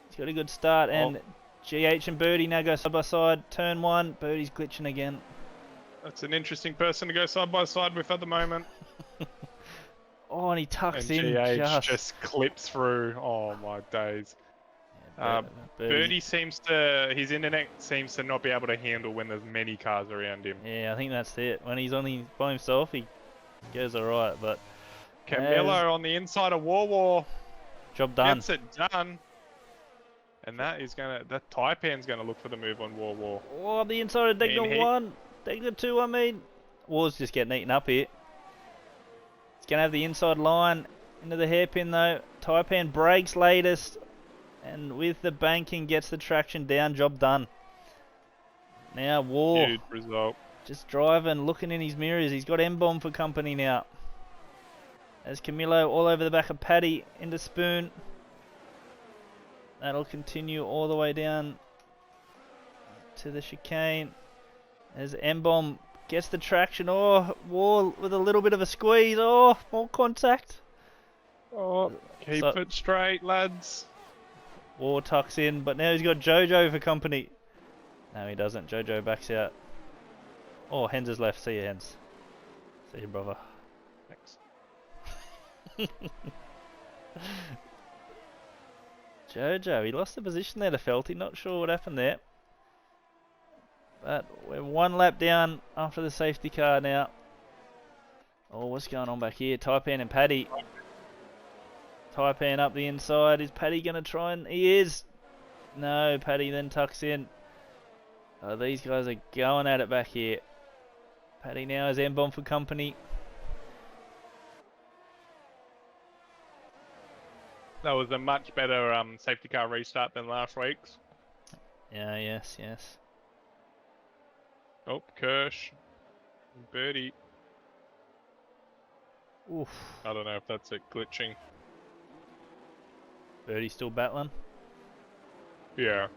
He's got a good start. And GH and Birdie now go side by side. Turn 1. Birdie's glitching again. That's an interesting person to go side by side with at the moment. Oh, and he tucks And in GH just clips through. Oh my days. Yeah, Birdie seems to, his internet seems to not be able to handle when there's many cars around him. Yeah, I think that's it. When he's by himself, he goes alright, but... Camillo on the inside of War Job done. gets it done. And that Taipan's gonna look for the move on War. Oh, the inside of Degna 1. Degna 2, I mean. War's just getting eaten up here. He's going to have the inside line into the hairpin though. Taipan brakes latest. And with the banking, gets the traction down. Job done. Now War. Huge result. Just driving, looking in his mirrors. He's got M-Bomb for company now. As Camilo all over the back of Paddy into Spoon. That'll continue all the way down to the chicane. As M-Bomb gets the traction. Oh, Wall with a little bit of a squeeze. Oh, more contact. Oh, keep it straight, lads. War tucks in, but now he's got Jojo for company. No, he doesn't. Jojo backs out. Oh, Hens is left. See you, Hens. See you, brother. Thanks. Jojo, he lost the position there to Felty. Not sure what happened there. But we're one lap down after the safety car now. Oh, what's going on back here? Taipan and Paddy. Taipan up the inside. Is Paddy going to try and... He is! No, Paddy then tucks in. Oh, these guys are going at it back here. Paddy now has M-Bomb for company. That was a much better safety car restart than last week's. Yeah, yes. Oh, Kirsch. Birdie. Oof. I don't know if that's it glitching. Birdie still battling? Yeah.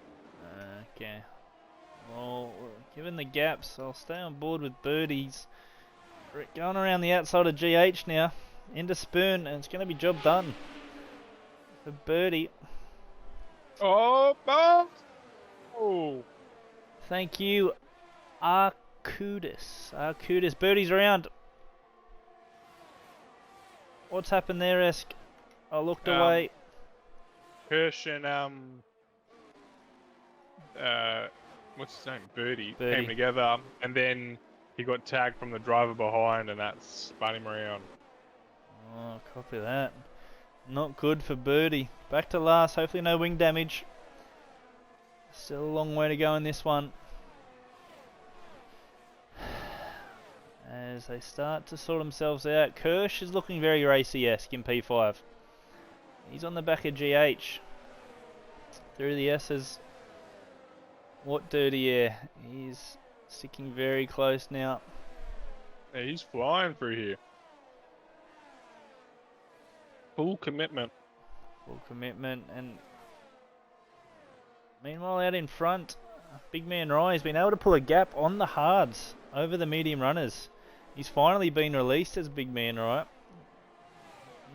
Okay. Well, given the gaps, I'll stay on board with Birdies. We're going around the outside of GH now. Into Spoon, and it's going to be job done. For Birdie. Oh, bounce! Oh. Thank you, Arcudis. Birdie's around. What's happened there, Esk? I looked away. Kirsch and what's his name? Birdie came together, and then he got tagged from the driver behind, and that spun him around. Oh, copy that. Not good for Birdie. Back to last. Hopefully no wing damage. Still a long way to go in this one. As they start to sort themselves out. Kirsch is looking very racy-esque in P5. He's on the back of GH. Through the S's. What dirty air. He's sticking very close now. Yeah, he's flying through here. Full commitment. Full commitment. And meanwhile out in front, Big Man Ryan's been able to pull a gap on the hards over the medium runners. He's finally been released as Big Man Ryan.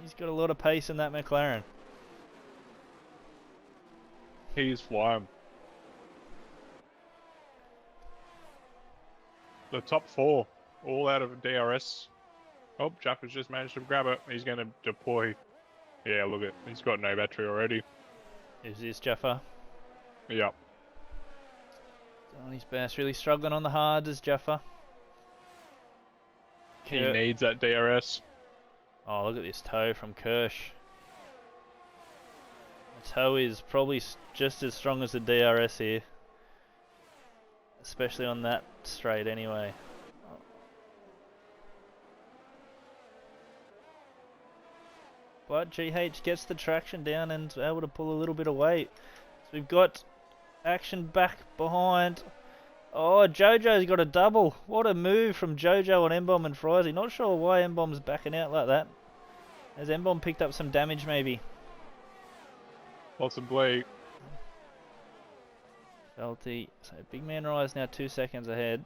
He's got a lot of pace in that McLaren. He's flying. The top four, all out of DRS. Oh, Jaffa's just managed to grab it. He's going to deploy. Yeah, look at, he's got no battery already. Is this Jaffa? Yep. On his best, really struggling on the hards as Jaffa. He needs that DRS. Oh, look at this toe from Kirsch. The toe is probably just as strong as the DRS here. Especially on that straight anyway. But GH gets the traction down and able to pull a little bit of weight. So we've got action back behind. Oh, Jojo's got a double. What a move from Jojo on M-Bomb and Frizy. Not sure why M-Bomb's backing out like that. Has M-Bomb picked up some damage maybe? Possibly. Felty. So Big Man Rise now 2 seconds ahead.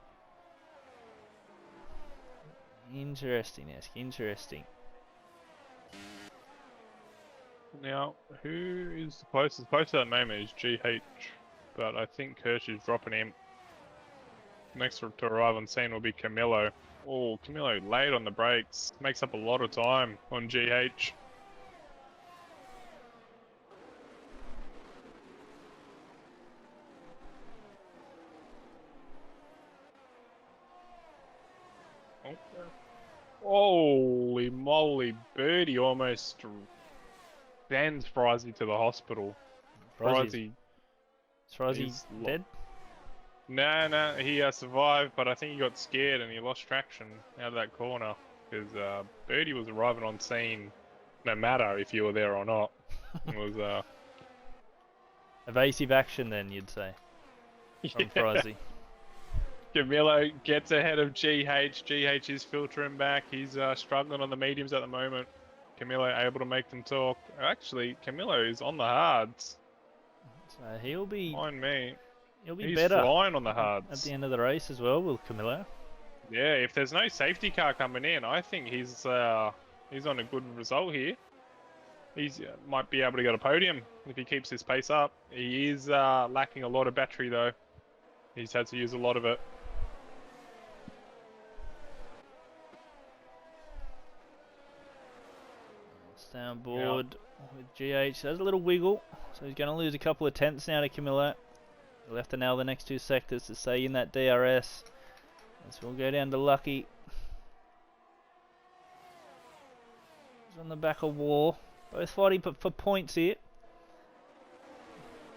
Interesting, Esk. Interesting. Now, who is the closest? The closest at the moment is GH, but I think Kirsch is dropping him. Next to arrive on scene will be Camilo. Oh, Camilo late on the brakes. Makes up a lot of time on GH. Oh. Holy moly, Birdie almost sends Frizy to the hospital. Frizy is dead? No, he survived, but I think he got scared and he lost traction out of that corner. Because Birdie was arriving on scene no matter if you were there or not. It was Evasive action then, you'd say, from Frizy. Camilo gets ahead of GH. GH is filtering back. He's struggling on the mediums at the moment. Camilo able to make them talk. Actually, Camilo is on the hards. So he'll be He's better flying on the at hards. the end of the race as well, will Camilo. Yeah, if there's no safety car coming in, I think he's on a good result here. He's might be able to get a podium if he keeps his pace up. He is lacking a lot of battery though. He's had to use a lot of it. Stay on board with GH. There's a little wiggle, so he's going to lose a couple of tenths now to Camilo. He'll have to nail the next two sectors to stay in that DRS. This will go down to Lucky. He's on the back of War. Both fighting for points here.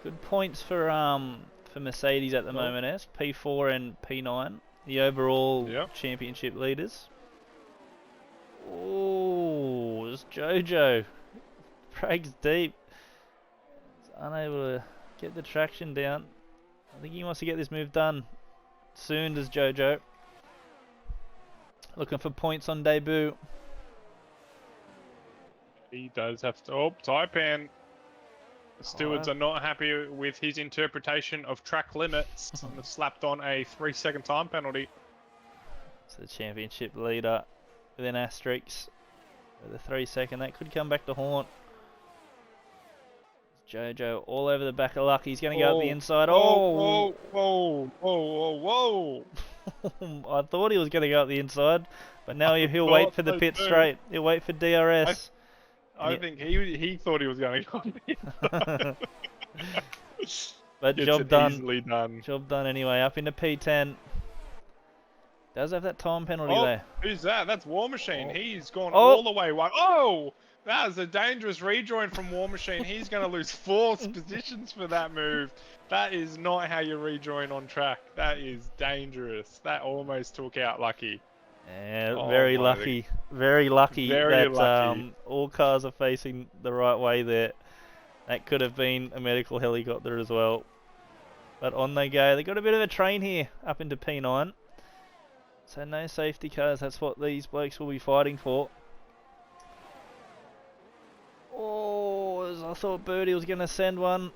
Good points for Mercedes at the moment. As P4 and P9, the overall championship leaders. Oh, it's Jojo. Brags deep. He's unable to get the traction down. I think he wants to get this move done soon, does Jojo. Looking for points on debut. He does have to. Oh, Taipan. The stewards are not happy with his interpretation of track limits and have slapped on a 3-second time penalty. It's the championship leader with an asterisk. With a 3-second, that could come back to haunt. Jojo all over the back of Lucky. He's going to go up the inside. Whoa! I thought he was going to go up the inside, but now he'll wait for the pit straight. He'll wait for DRS. I think he thought he was going to go on the inside. But job done. Easily done. Job done anyway. Up into P10. Does have that time penalty there. Who's that? That's War Machine. He's gone all the way. Oh! That is a dangerous rejoin from War Machine. He's going to lose 4 positions for that move. That is not how you rejoin on track. That is dangerous. That almost took out Lucky. Yeah, very lucky. Very lucky that all cars are facing the right way there. That could have been a medical helicopter as well. But on they go. They got a bit of a train here up into P9. So no safety cars. That's what these blokes will be fighting for. Oh, I thought Birdie was going to send one.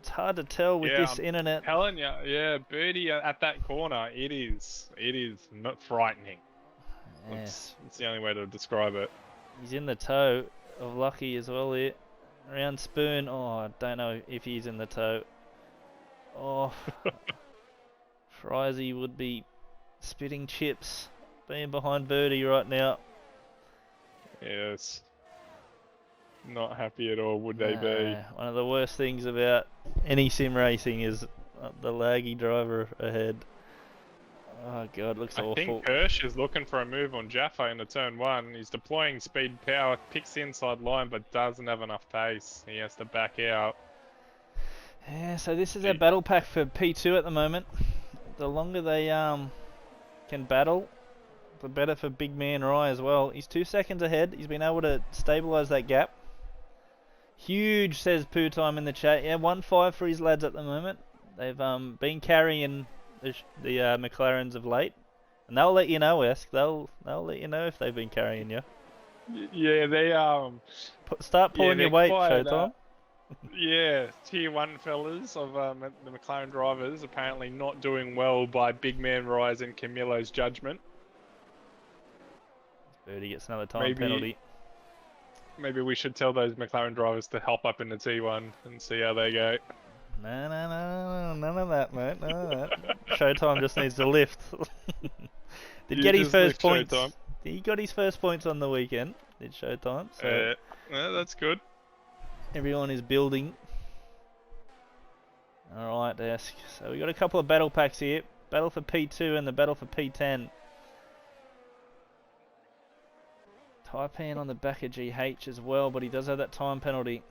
It's hard to tell with this internet. Telling you, yeah, Birdie at that corner, it is not frightening. Yes. It's the only way to describe it. He's in the toe of Lucky as well here. Around Spoon. Oh, I don't know if he's in the toe. Oh, Frizy would be spitting chips being behind Birdie right now. Yes. Not happy at all, would they be? One of the worst things about any sim racing is the laggy driver ahead. Oh god, looks awful. I think Kirsch is looking for a move on Jaffa into turn 1. He's deploying speed power, picks the inside line, but doesn't have enough pace. He has to back out. Yeah, so this is our battle pack for P2 at the moment. The longer they can battle, the better for Big Man Rye as well. He's 2 seconds ahead. He's been able to stabilise that gap. Huge, says Poo Time in the chat. Yeah, 1-5 for his lads at the moment. They've been carrying the McLarens of late, and they'll let you know, Esk. They'll let you know if they've been carrying you. Yeah, they start pulling your weight, Showtime. Yeah, tier 1 fellas of the McLaren drivers apparently not doing well by Big Man Rise and Camilo's judgment. Birdie gets another time penalty. Maybe we should tell those McLaren drivers to help up in the T1 and see how they go. No, none of that, mate. None of that. Showtime just needs to lift. Did get his first points. Showtime. He got his first points on the weekend. Did Showtime. So yeah, that's good. Everyone is building. Alright, Desk. So we got a couple of battle packs here. Battle for P2 and the battle for P10. Taipan on the back of GH as well, but he does have that time penalty.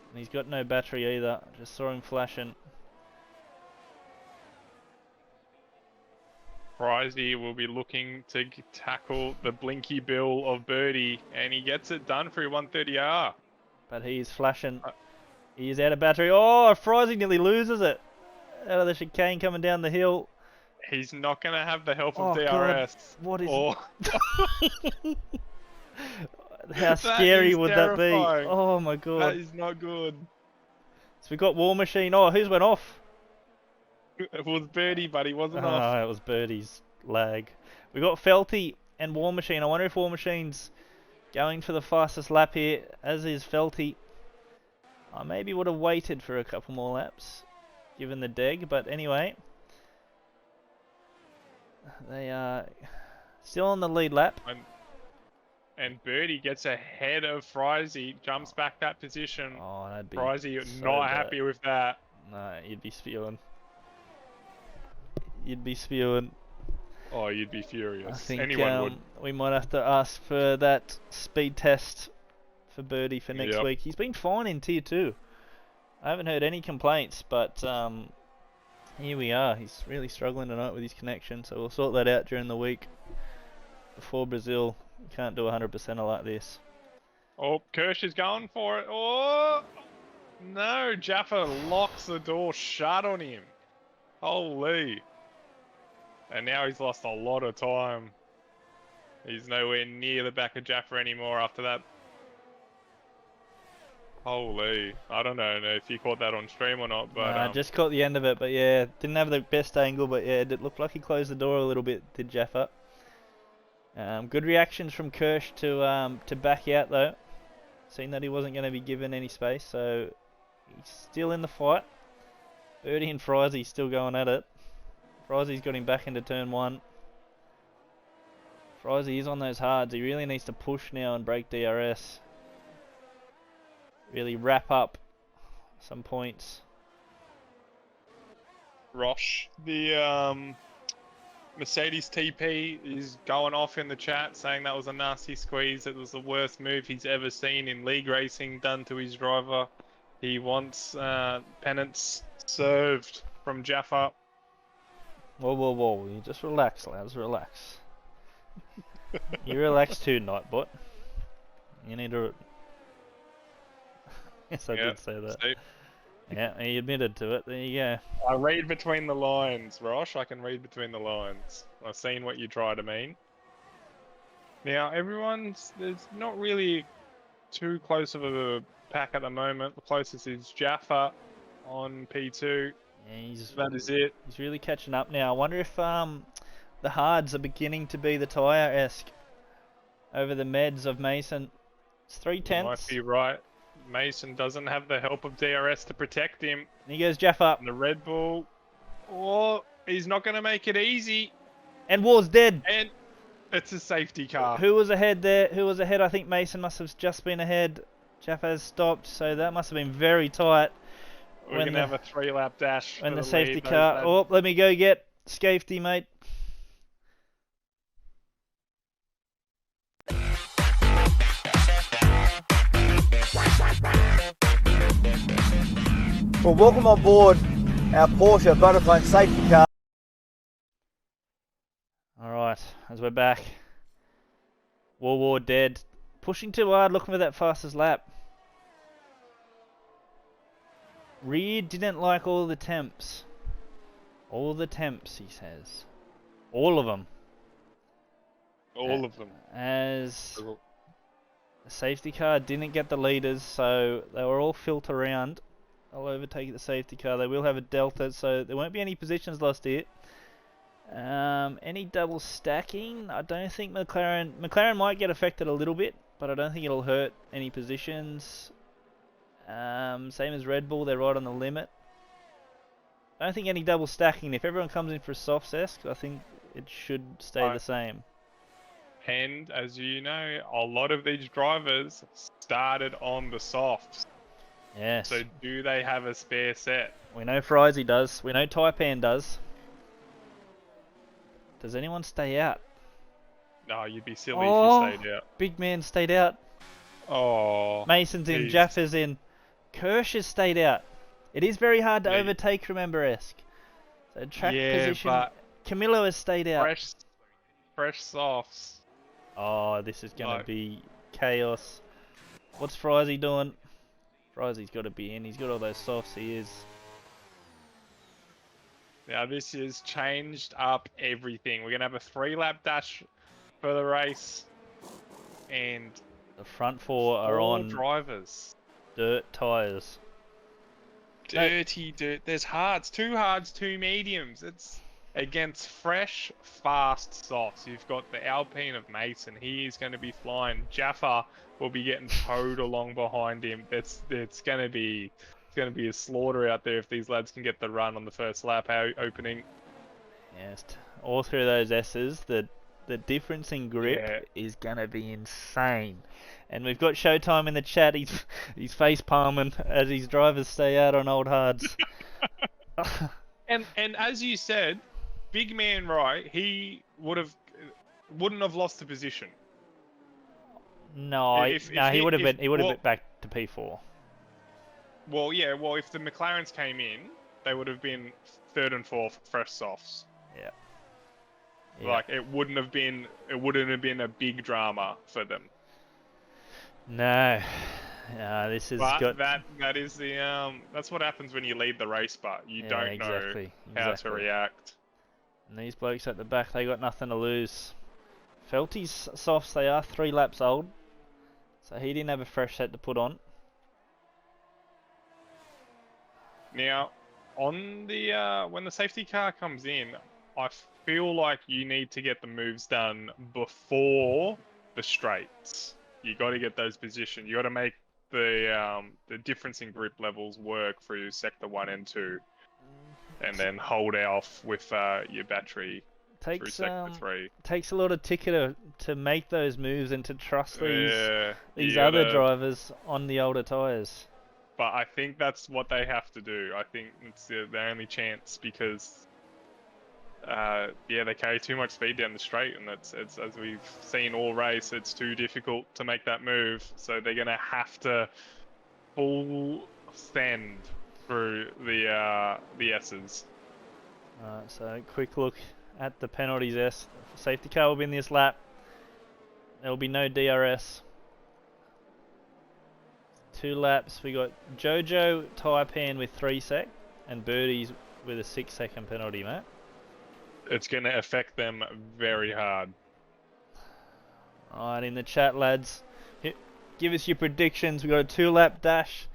And he's got no battery either. Just saw him flashing. Frizy will be looking to tackle the blinky bill of Birdie, and he gets it done for a 130R. But he is flashing. He is out of battery. Oh, Frizy nearly loses it. Out of the chicane coming down the hill. He's not going to have the help of DRS. God. What is How scary is would that be? terrifying. Oh my That god. is not good. So we got War Machine. Oh, who's went off? It was Birdie, but he wasn't off. Oh, it was Birdie's lag. We got Felty and War Machine. I wonder if War Machine's going for the fastest lap here, as is Felty. I maybe would have waited for a couple more laps, given the deg, but anyway. They are still on the lead lap. And Birdie gets ahead of Frizy, jumps back that position. Oh, that'd be Frizy so not bad. happy with that. No, you'd be spewing. You'd be spewing. Oh, you'd be furious. I think Anyone would. we might have to ask for that speed test for Birdie for next Yep. week. He's been fine in Tier 2. I haven't heard any complaints, but here we are. He's really struggling tonight with his connection, so we'll sort that out during the week. Before Brazil, you can't do 100% like this. Oh, Kirsch is going for it. Oh, no. Jaffa locks the door shut on him. Holy. And now he's lost a lot of time. He's nowhere near the back of Jaffa anymore after that. Holy. I don't know if you caught that on stream or not, but... I just caught the end of it, but yeah, didn't have the best angle, but yeah, it looked like he closed the door a little bit, did Jaffa. Good reactions from Kirsch to back out though. Seeing that he wasn't going to be given any space, so he's still in the fight. Birdie and Frizy still going at it. Frizy's got him back into turn 1. Frizy is on those hards. He really needs to push now and break DRS. Really wrap up some points. Rosh, the Mercedes TP is going off in the chat saying that was a nasty squeeze. It was the worst move he's ever seen in league racing done to his driver. He wants penance served from Jaffa. Whoa, whoa, whoa. You just relax, lads. Relax. You relax too, Nightbot. You need to... Yes, I did say that. See? Yeah, he admitted to it. There you go. I read between the lines, Rosh. I can read between the lines. I've seen what you try to mean. Now, there's not really too close of a pack at the moment. The closest is Jaffa on P2. Yeah, That is it. He's really catching up now. I wonder if the hards are beginning to be the tyre-esque over the meds of Mason. It's 3/10. You might be right. Mason doesn't have the help of DRS to protect him. And he goes Jaffa. And the Red Bull, oh, he's not going to make it easy. And War's dead. And it's a safety car. Who was ahead there? Who was ahead? I think Mason must have just been ahead. Jaffa's stopped, so that must have been very tight. We're going to have a 3-lap dash. When for the the safety lead, car... Oh, let me go get Scafety, mate. Well, welcome on board our Porsche Vodafone safety car. Alright, as we're back. War dead. Pushing too hard, looking for that fastest lap. Rear didn't like all the temps. All the temps, he says. All of them. All of them. As the safety car didn't get the leaders, so they were all filtered around. I'll overtake the safety car. They will have a delta, so there won't be any positions lost here. Any double stacking? I don't think McLaren might get affected a little bit, but I don't think it'll hurt any positions. Same as Red Bull, they're right on the limit. I don't think any double stacking. If everyone comes in for a soft esque, I think it should stay the same. And as you know, a lot of these drivers started on the softs. Yes. So do they have a spare set? We know Frizy does. We know Taipan does. Does anyone stay out? No, you'd be silly if you stayed out. Big man stayed out. Oh. Mason's in, geez. Jaffa's in. Kirsch has stayed out. It is very hard to Yeah. overtake, remember, Esk. So track position. But Camilo has stayed out. fresh softs. Oh, this is going No. to be chaos. What's Frizy doing? Frizy's got to be in. He's got all those softs. He is. Now this has changed up everything. We're going to have a 3-lap dash for the race. And The front four are 4 on drivers. dirt tyres. Dirty dirt. There's hards, 2 hards, 2 mediums. It's against fresh, fast softs. You've got the Alpine of Mason. He is going to be flying. Jaffa will be getting towed along behind him. It's going to be a slaughter out there if these lads can get the run on the first lap opening. Yes, all through those S's, the difference in grip is gonna be insane. And we've got Showtime in the chat. He's face palming as his drivers stay out on old hards. And as you said, big man Rye, he wouldn't have lost the position. No, he would have been back to P4. Well, yeah. Well, if the McLarens came in, they would have been 3rd and 4th fresh softs. Yeah. Like it wouldn't have been a big drama for them. No, this is. But that is the that's what happens when you lead the race, but you don't know how to react. And these blokes at the back, they got nothing to lose. Felty's softs, they are 3 laps old, so he didn't have a fresh set to put on. Now, on the when the safety car comes in, I feel like you need to get the moves done before the straights. You got to get those positions. You got to make the difference in grip levels work through sector 1 and 2, and then hold off with your battery through sector 3. Takes a lot of ticker to make those moves and to trust these other drivers on the older tyres. But I think that's what they have to do. I think it's the only chance because, they carry too much speed down the straight, and it's as we've seen all race, it's too difficult to make that move. So they're gonna have to full send through the S's. Alright, so quick look at the penalties. S. Safety car will be in this lap. There will be no DRS. 2 laps. We got Jojo Taipan with 3 sec and Birdie's with a 6-second penalty, mate. It's going to affect them very hard. Alright, in the chat, lads, give us your predictions. We got a 2-lap dash.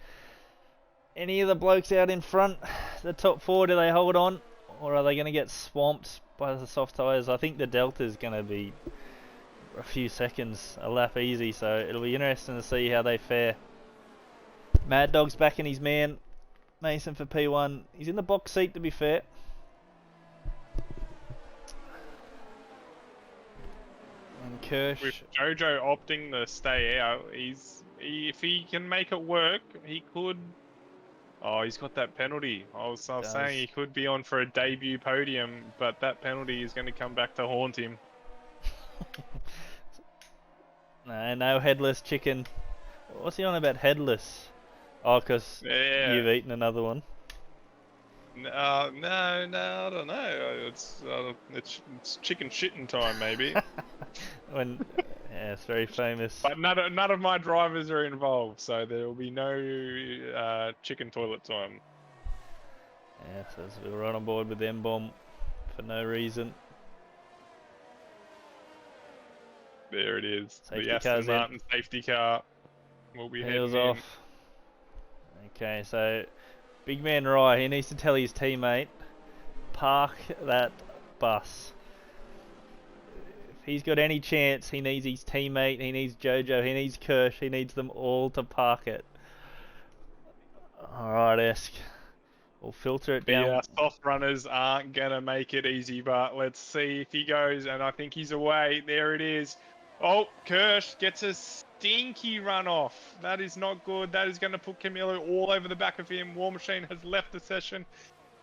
Any of the blokes out in front, the top 4, do they hold on, or are they going to get swamped by the soft tyres? I think the delta is going to be a few seconds a lap easy, so it'll be interesting to see how they fare. Mad Dog's backing his man, Mason, for P1. He's in the box seat, to be fair. And Kirsch. With Jojo opting to stay out, if he can make it work, he could. Oh, he's got that penalty. I was saying he could be on for a debut podium, but that penalty is going to come back to haunt him. No headless chicken. What's he on about headless? Oh, because you've eaten another one. No, I don't know. It's chicken shitting time, maybe. It's very famous. But none of my drivers are involved, so there will be no chicken toilet time. Yeah, so we're right on board with M-Bomb for no reason. There it is. Safety the Aston car's Martin safety car will be heels heading off. Okay, so big man Rye, he needs to tell his teammate, park that bus. If he's got any chance, he needs his teammate, he needs Jojo, he needs Kirsch, he needs them all to park it. Alright, Esk. We'll filter it down. The soft runners aren't going to make it easy, but let's see if he goes, and I think he's away. There it is. Oh, Kirsch gets a stinky run off. That is not good. That is going to put Camilo all over the back of him. War Machine has left the session.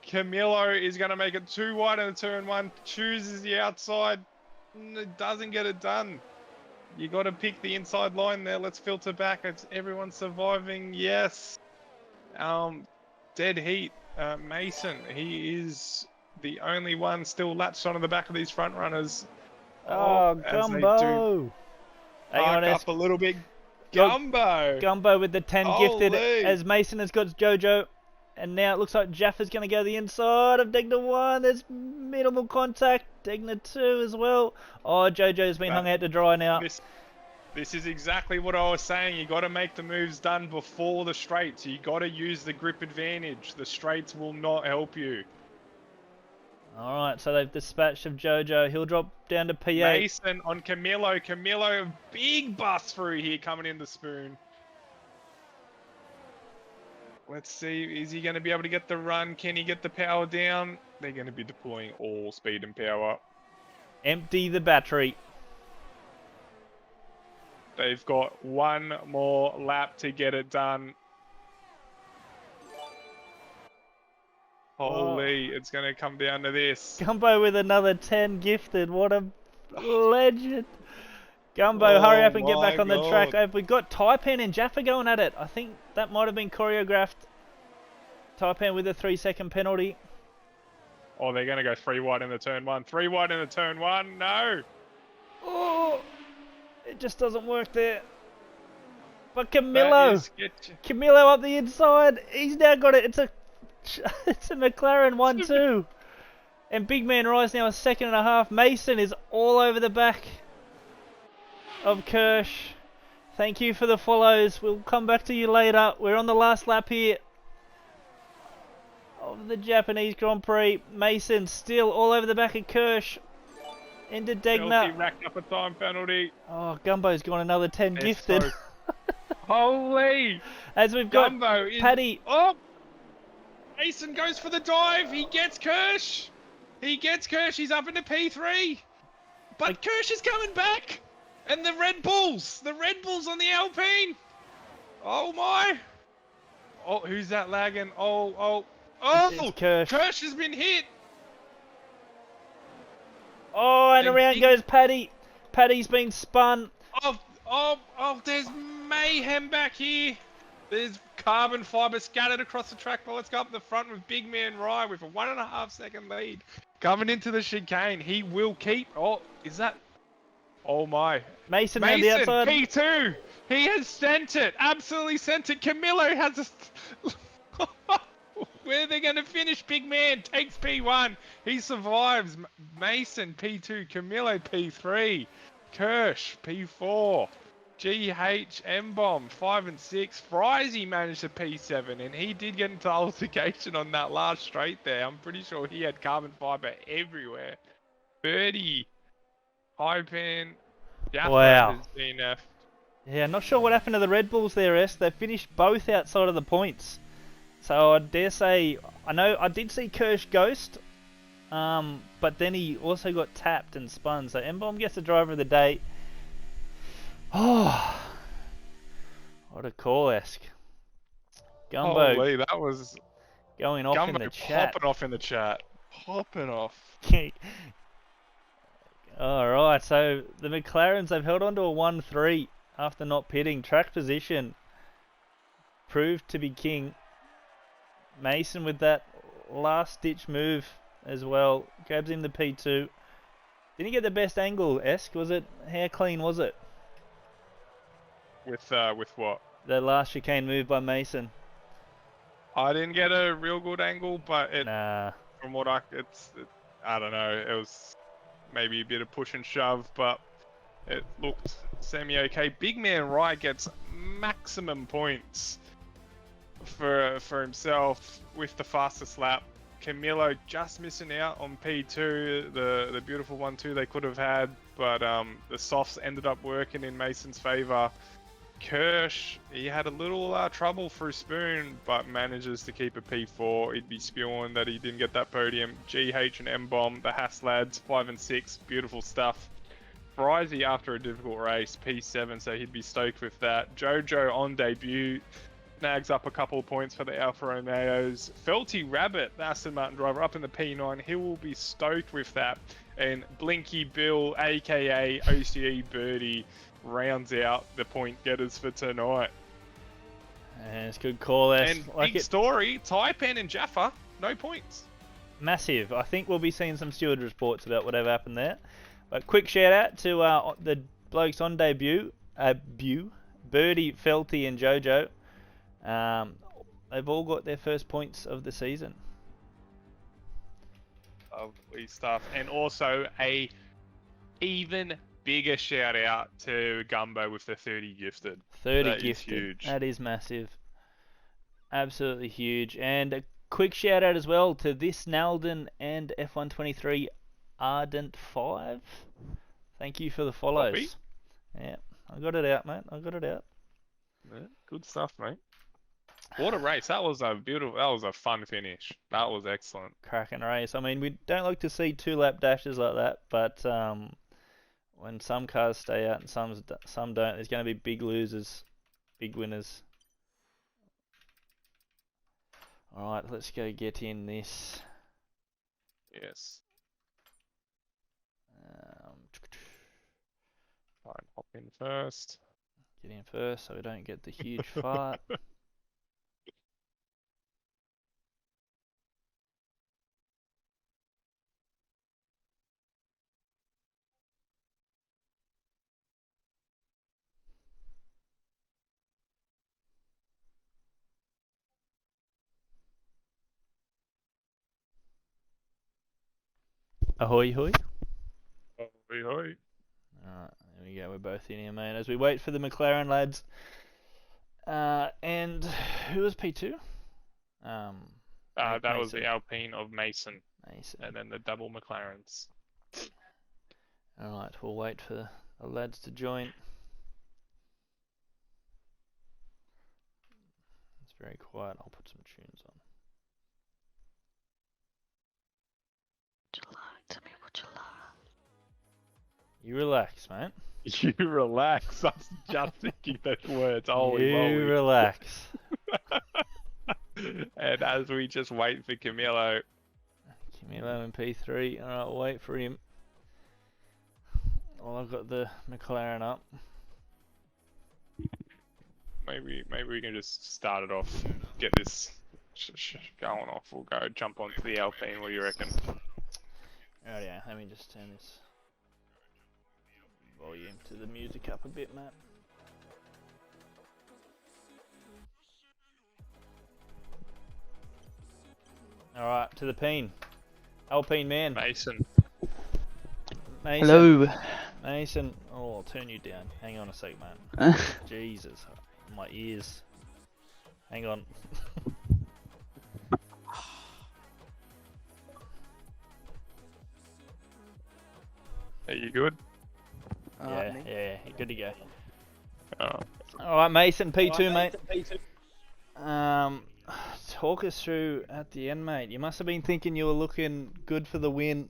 Camilo is going to make it too wide in the turn 1. Chooses the outside. It doesn't get it done. You got to pick the inside line there. Let's filter back. It's everyone surviving. Yes. Dead heat. Mason. He is the only one still latched onto the back of these front runners. Oh, Gumbo! Hang on, up a little bit. Gumbo! Gumbo with the 10 gifted Holy. as Mason has got Jojo. And now it looks like Jaffa's going to go the inside of Degna 1. There's minimal contact. Degna 2 as well. Oh, Jojo's been hung out to dry now. This is exactly what I was saying. You got to make the moves done before the straights. You got to use the grip advantage. The straights will not help you. Alright, so they've dispatched of Jojo. He'll drop down to P8. Mason on Camilo. Camilo, big bust through here coming in the spoon. Let's see, is he going to be able to get the run? Can he get the power down? They're going to be deploying all speed and power. Empty the battery. They've got one more lap to get it done. Holy, it's going to come down to this. Gumbo with another 10 gifted. What a legend. Gumbo, hurry up and get back on the track. We've got Taipan and Jaffa going at it. I think that might have been choreographed. Taipan with a 3-second penalty. Oh, they're going to go 3 wide in the turn 1. 3 wide in the turn 1. No. Oh, it just doesn't work there. But Camilo. Camilo up the inside. He's now got it. It's a McLaren 1-2. And Big Man Rise now a 2.5. Mason is all over the back of Kirsch. Thank you for the follows. We'll come back to you later. We're on the last lap here of the Japanese Grand Prix. Mason still all over the back of Kirsch. Into Degner. Racked up a time penalty. Oh, Gumbo's got another 10 gifted. So... Holy! As we've got Gumbo Paddy. Oh! Mason goes for the dive. He gets Kirsch. He's up into P3. But Kirsch is coming back. And the Red Bulls on the Alpine. Oh my. Oh, who's that lagging? Oh, It's Kirsch. Kirsch has been hit. Oh, and around goes Paddy. Paddy's been spun. Oh, there's mayhem back here. There's carbon fibre scattered across the track, but let's go up the front with Big Man Rye with a 1.5 second lead. Coming into the chicane, he will keep. Oh, is that? Oh my. Mason on the outside. P2. He has sent it. Absolutely sent it. Camilo has a... Where they're going to finish, Big Man takes P1. He survives. Mason P2. Camilo P3. Kirsch P4. GH M-Bomb 5 and 6. Frizy managed a P7, and he did get into altercation on that last straight there. I'm pretty sure he had carbon fibre everywhere. Birdie. Hypan. Wow. Has been F. Yeah, not sure what happened to the Red Bulls there, S. They finished both outside of the points. So I dare say, I did see Kirsch ghost, but then he also got tapped and spun. So M-Bomb gets the driver of the day. Oh, what a call, Esk. Gumbo. Holy, that was going off Gumbo in the chat. Popping off in the chat. Popping off. Alright, so the McLarens, they've held on to a 1-3 after not pitting. Track position proved to be king. Mason with that last ditch move as well. Grabs him the P2. Didn't he get the best angle, Esk? Was it? How clean was it? With what? The last chicane move by Mason. I didn't get a real good angle, but from what I don't know. It was maybe a bit of push and shove, but it looked semi-okay. Big Man Rye gets maximum points for himself with the fastest lap. Camilo just missing out on P2, the beautiful 1-2 they could have had, but the softs ended up working in Mason's favour. Kirsch, he had a little trouble through Spoon, but manages to keep a P4. He'd be spewing that he didn't get that podium. GH and M-Bomb, the Haas lads, 5 and 6, beautiful stuff. Frizy after a difficult race, P7, so he'd be stoked with that. Jojo on debut, snags up a couple of points for the Alfa Romeos. Felty Rabbit, the Aston Martin driver, up in the P9, he will be stoked with that. And Blinky Bill, aka OCE Birdie, rounds out the point getters for tonight. And it's a good call there. And big story, Taipan and Jaffa, no points. Massive. I think we'll be seeing some steward reports about whatever happened there. But quick shout out to the blokes on debut, Birdie, Felty and Jojo. They've all got their first points of the season. Lovely stuff. And also a even bigger shout out to Gumbo with the 30 gifted. 30 That is gifted. huge. That is massive. Absolutely huge. And a quick shout out as well to this Nalden and F123 Ardent 5. Thank you for the follows. Copy. Yeah, I got it out, mate. I got it out. Yeah, good stuff, mate. What a race. That was a fun finish. That was excellent. Cracking race. I mean, we don't like to see 2-lap dashes like that, but when some cars stay out and some don't, there's going to be big losers, big winners. All right, let's go get in this. Yes. Try and hop in first. Get in first so we don't get the huge fart. Ahoy, hoy. Ahoy, hoy. Alright, there we go. We're both in here, mate. As we wait for the McLaren lads. And who was P2? That was Mason. the Alpine of Mason. Mason. And then the double McLarens. Alright, we'll wait for the lads to join. It's very quiet. I'll put some tunes on. Tell me what you like. You relax, mate. You relax. I was just thinking those words. Holy You moly. relax. And as we just wait for Camilo. Camilo in P3. Alright, we'll wait for him. Well, I've got the McLaren up. Maybe we can just start it off. Get this going off. We'll go jump onto the Alpine. What do you reckon? Alright, yeah. Let me just turn this volume to the music up a bit, Matt. Alright, to the Peen. Alpine man. Mason. Mason. Hello. Mason. Oh, I'll turn you down. Hang on a sec, man. Jesus. My ears. Hang on. Are you good? Yeah, good to go. Oh. Alright, Mason, P2, mate. Talk us through at the end, mate. You must have been thinking you were looking good for the win,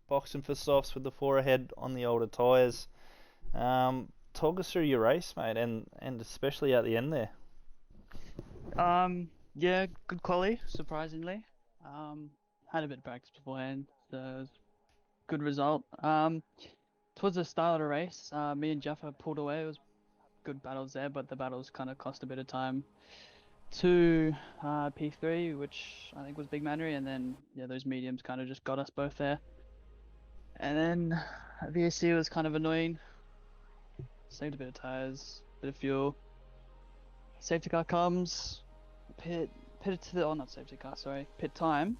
boxing for softs with the 4 ahead on the older tyres. Talk us through your race, mate, and especially at the end there. Yeah, good quality, surprisingly. Had a bit of practice beforehand, so it was a good result. Towards the start of the race, me and Jaffa pulled away. It was good battles there, but the battles kind of cost a bit of time to P3, which I think was Big Mannery, and then yeah, those mediums kind of just got us both there. And then VSC was kind of annoying. Saved a bit of tires, bit of fuel. Safety car comes, pitted to the, oh not safety car, sorry, pit time.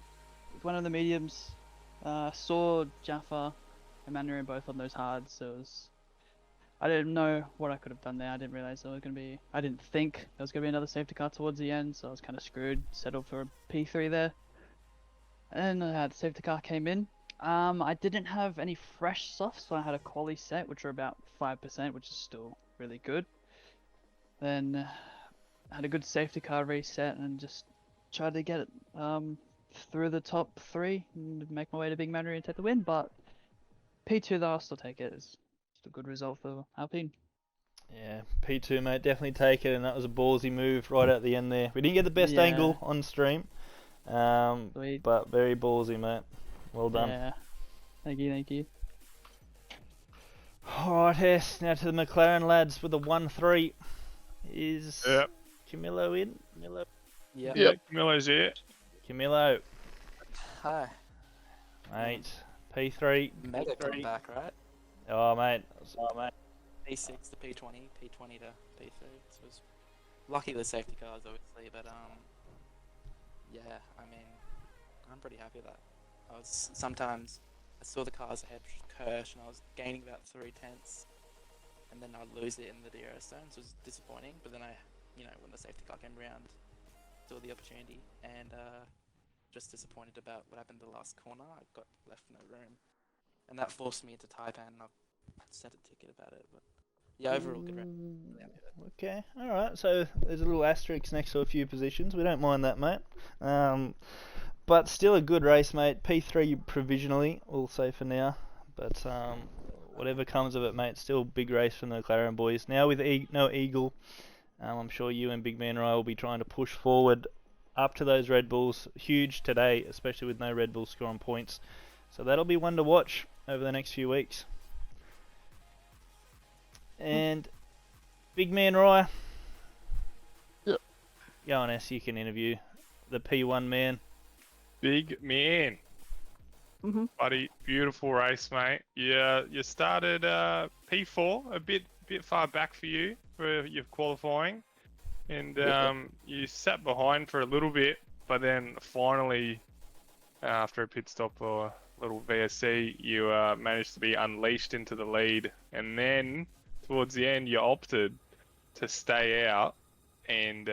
With one of the mediums, saw Jaffa and Mandarin both on those hards, so it was, I didn't know what I could have done there. I didn't realize there was going to be, I didn't think there was going to be another safety car towards the end, so I was kind of screwed, settled for a P3 there. And the safety car came in. I didn't have any fresh softs, so I had a quali set, which were about 5%, which is still really good. Then had a good safety car reset and just tried to get it through the top 3 and make my way to Big Mandarin and take the win. But P2 though, I'll still take it. It's a good result for Alpine. Yeah, P2, mate, definitely take it, and that was a ballsy move right at the end there. We didn't get the best angle on stream, but very ballsy, mate. Well done. Yeah, thank you. Alright, Hess, now to the McLaren lads with a 1-3. Is Camilo in? Yep, Camilo's here. Camilo. Hi. Mate, P3. Mega come back, right? Oh, mate. P6 to P20, P20 to P3. So it was lucky with safety cars, obviously, but yeah, I mean, I'm pretty happy with that. I was sometimes I saw the cars ahead Kirsch, and I was gaining about 3/10, and then I'd lose it in the DRS zone, so it was disappointing. But then when the safety car came around, saw the opportunity, and just disappointed about what happened the last corner. I got left no room, and that forced me into Taipan. And I sent a ticket about it, but yeah, overall good round. Really happy with it. Okay, alright, so there's a little asterisk next to a few positions. We don't mind that, mate. But still a good race, mate. P3 provisionally, we'll say for now. But whatever comes of it, mate, still big race from the McLaren boys. Now with no Eagle, I'm sure you and Big Man Rye will be trying to push forward up to those Red Bulls. Huge today, especially with no Red Bull scoring points. So that'll be one to watch over the next few weeks. And Big Man Rye. Yep. Go on, S, you can interview the P1 man. Big man. Mhm. Buddy, beautiful race, mate. Yeah, you started P4, a bit far back for you for your qualifying, and you sat behind for a little bit, but then finally, after a pit stop or a little VSC, you managed to be unleashed into the lead, and then towards the end, you opted to stay out, and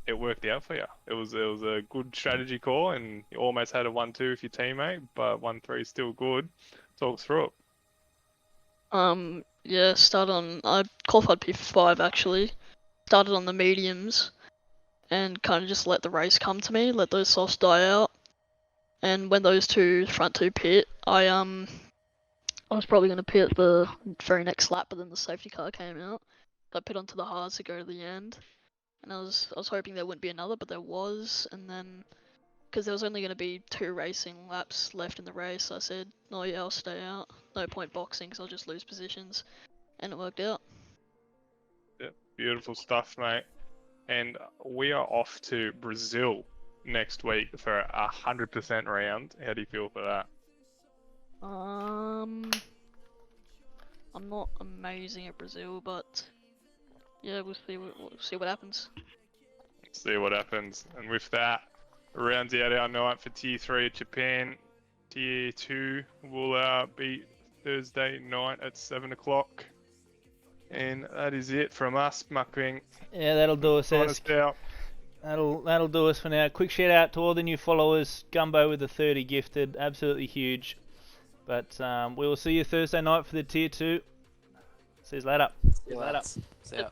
it worked out for you. It was a good strategy call, and you almost had a 1-2 with your teammate, but 1-3 is still good. Talk through it. Yeah, I qualified P5 actually. Started on the mediums, and kind of just let the race come to me, let those softs die out. And when those front two pit, I was probably going to pit the very next lap, but then the safety car came out. I pit onto the hards to go to the end, and I was hoping there wouldn't be another, but there was. And then because there was only going to be 2 racing laps left in the race, I said, "Oh yeah, I'll stay out. No point boxing, because I'll just lose positions," and it worked out. Yep, beautiful stuff, mate. And we are off to Brazil next week for a 100% round. How do you feel for that? I'm not amazing at Brazil, but yeah, we'll see what happens. See what happens. And with that, rounds out our night for Tier 3 at Japan. Tier 2 will be Thursday night at 7 o'clock. And that is it from us, Muckwing. Yeah, that'll do us, Sign S. us out. That'll do us for now. Quick shout out to all the new followers. Gumbo with the 30 gifted, absolutely huge. But we will see you Thursday night for the Tier 2. See you later. See you later. See ya.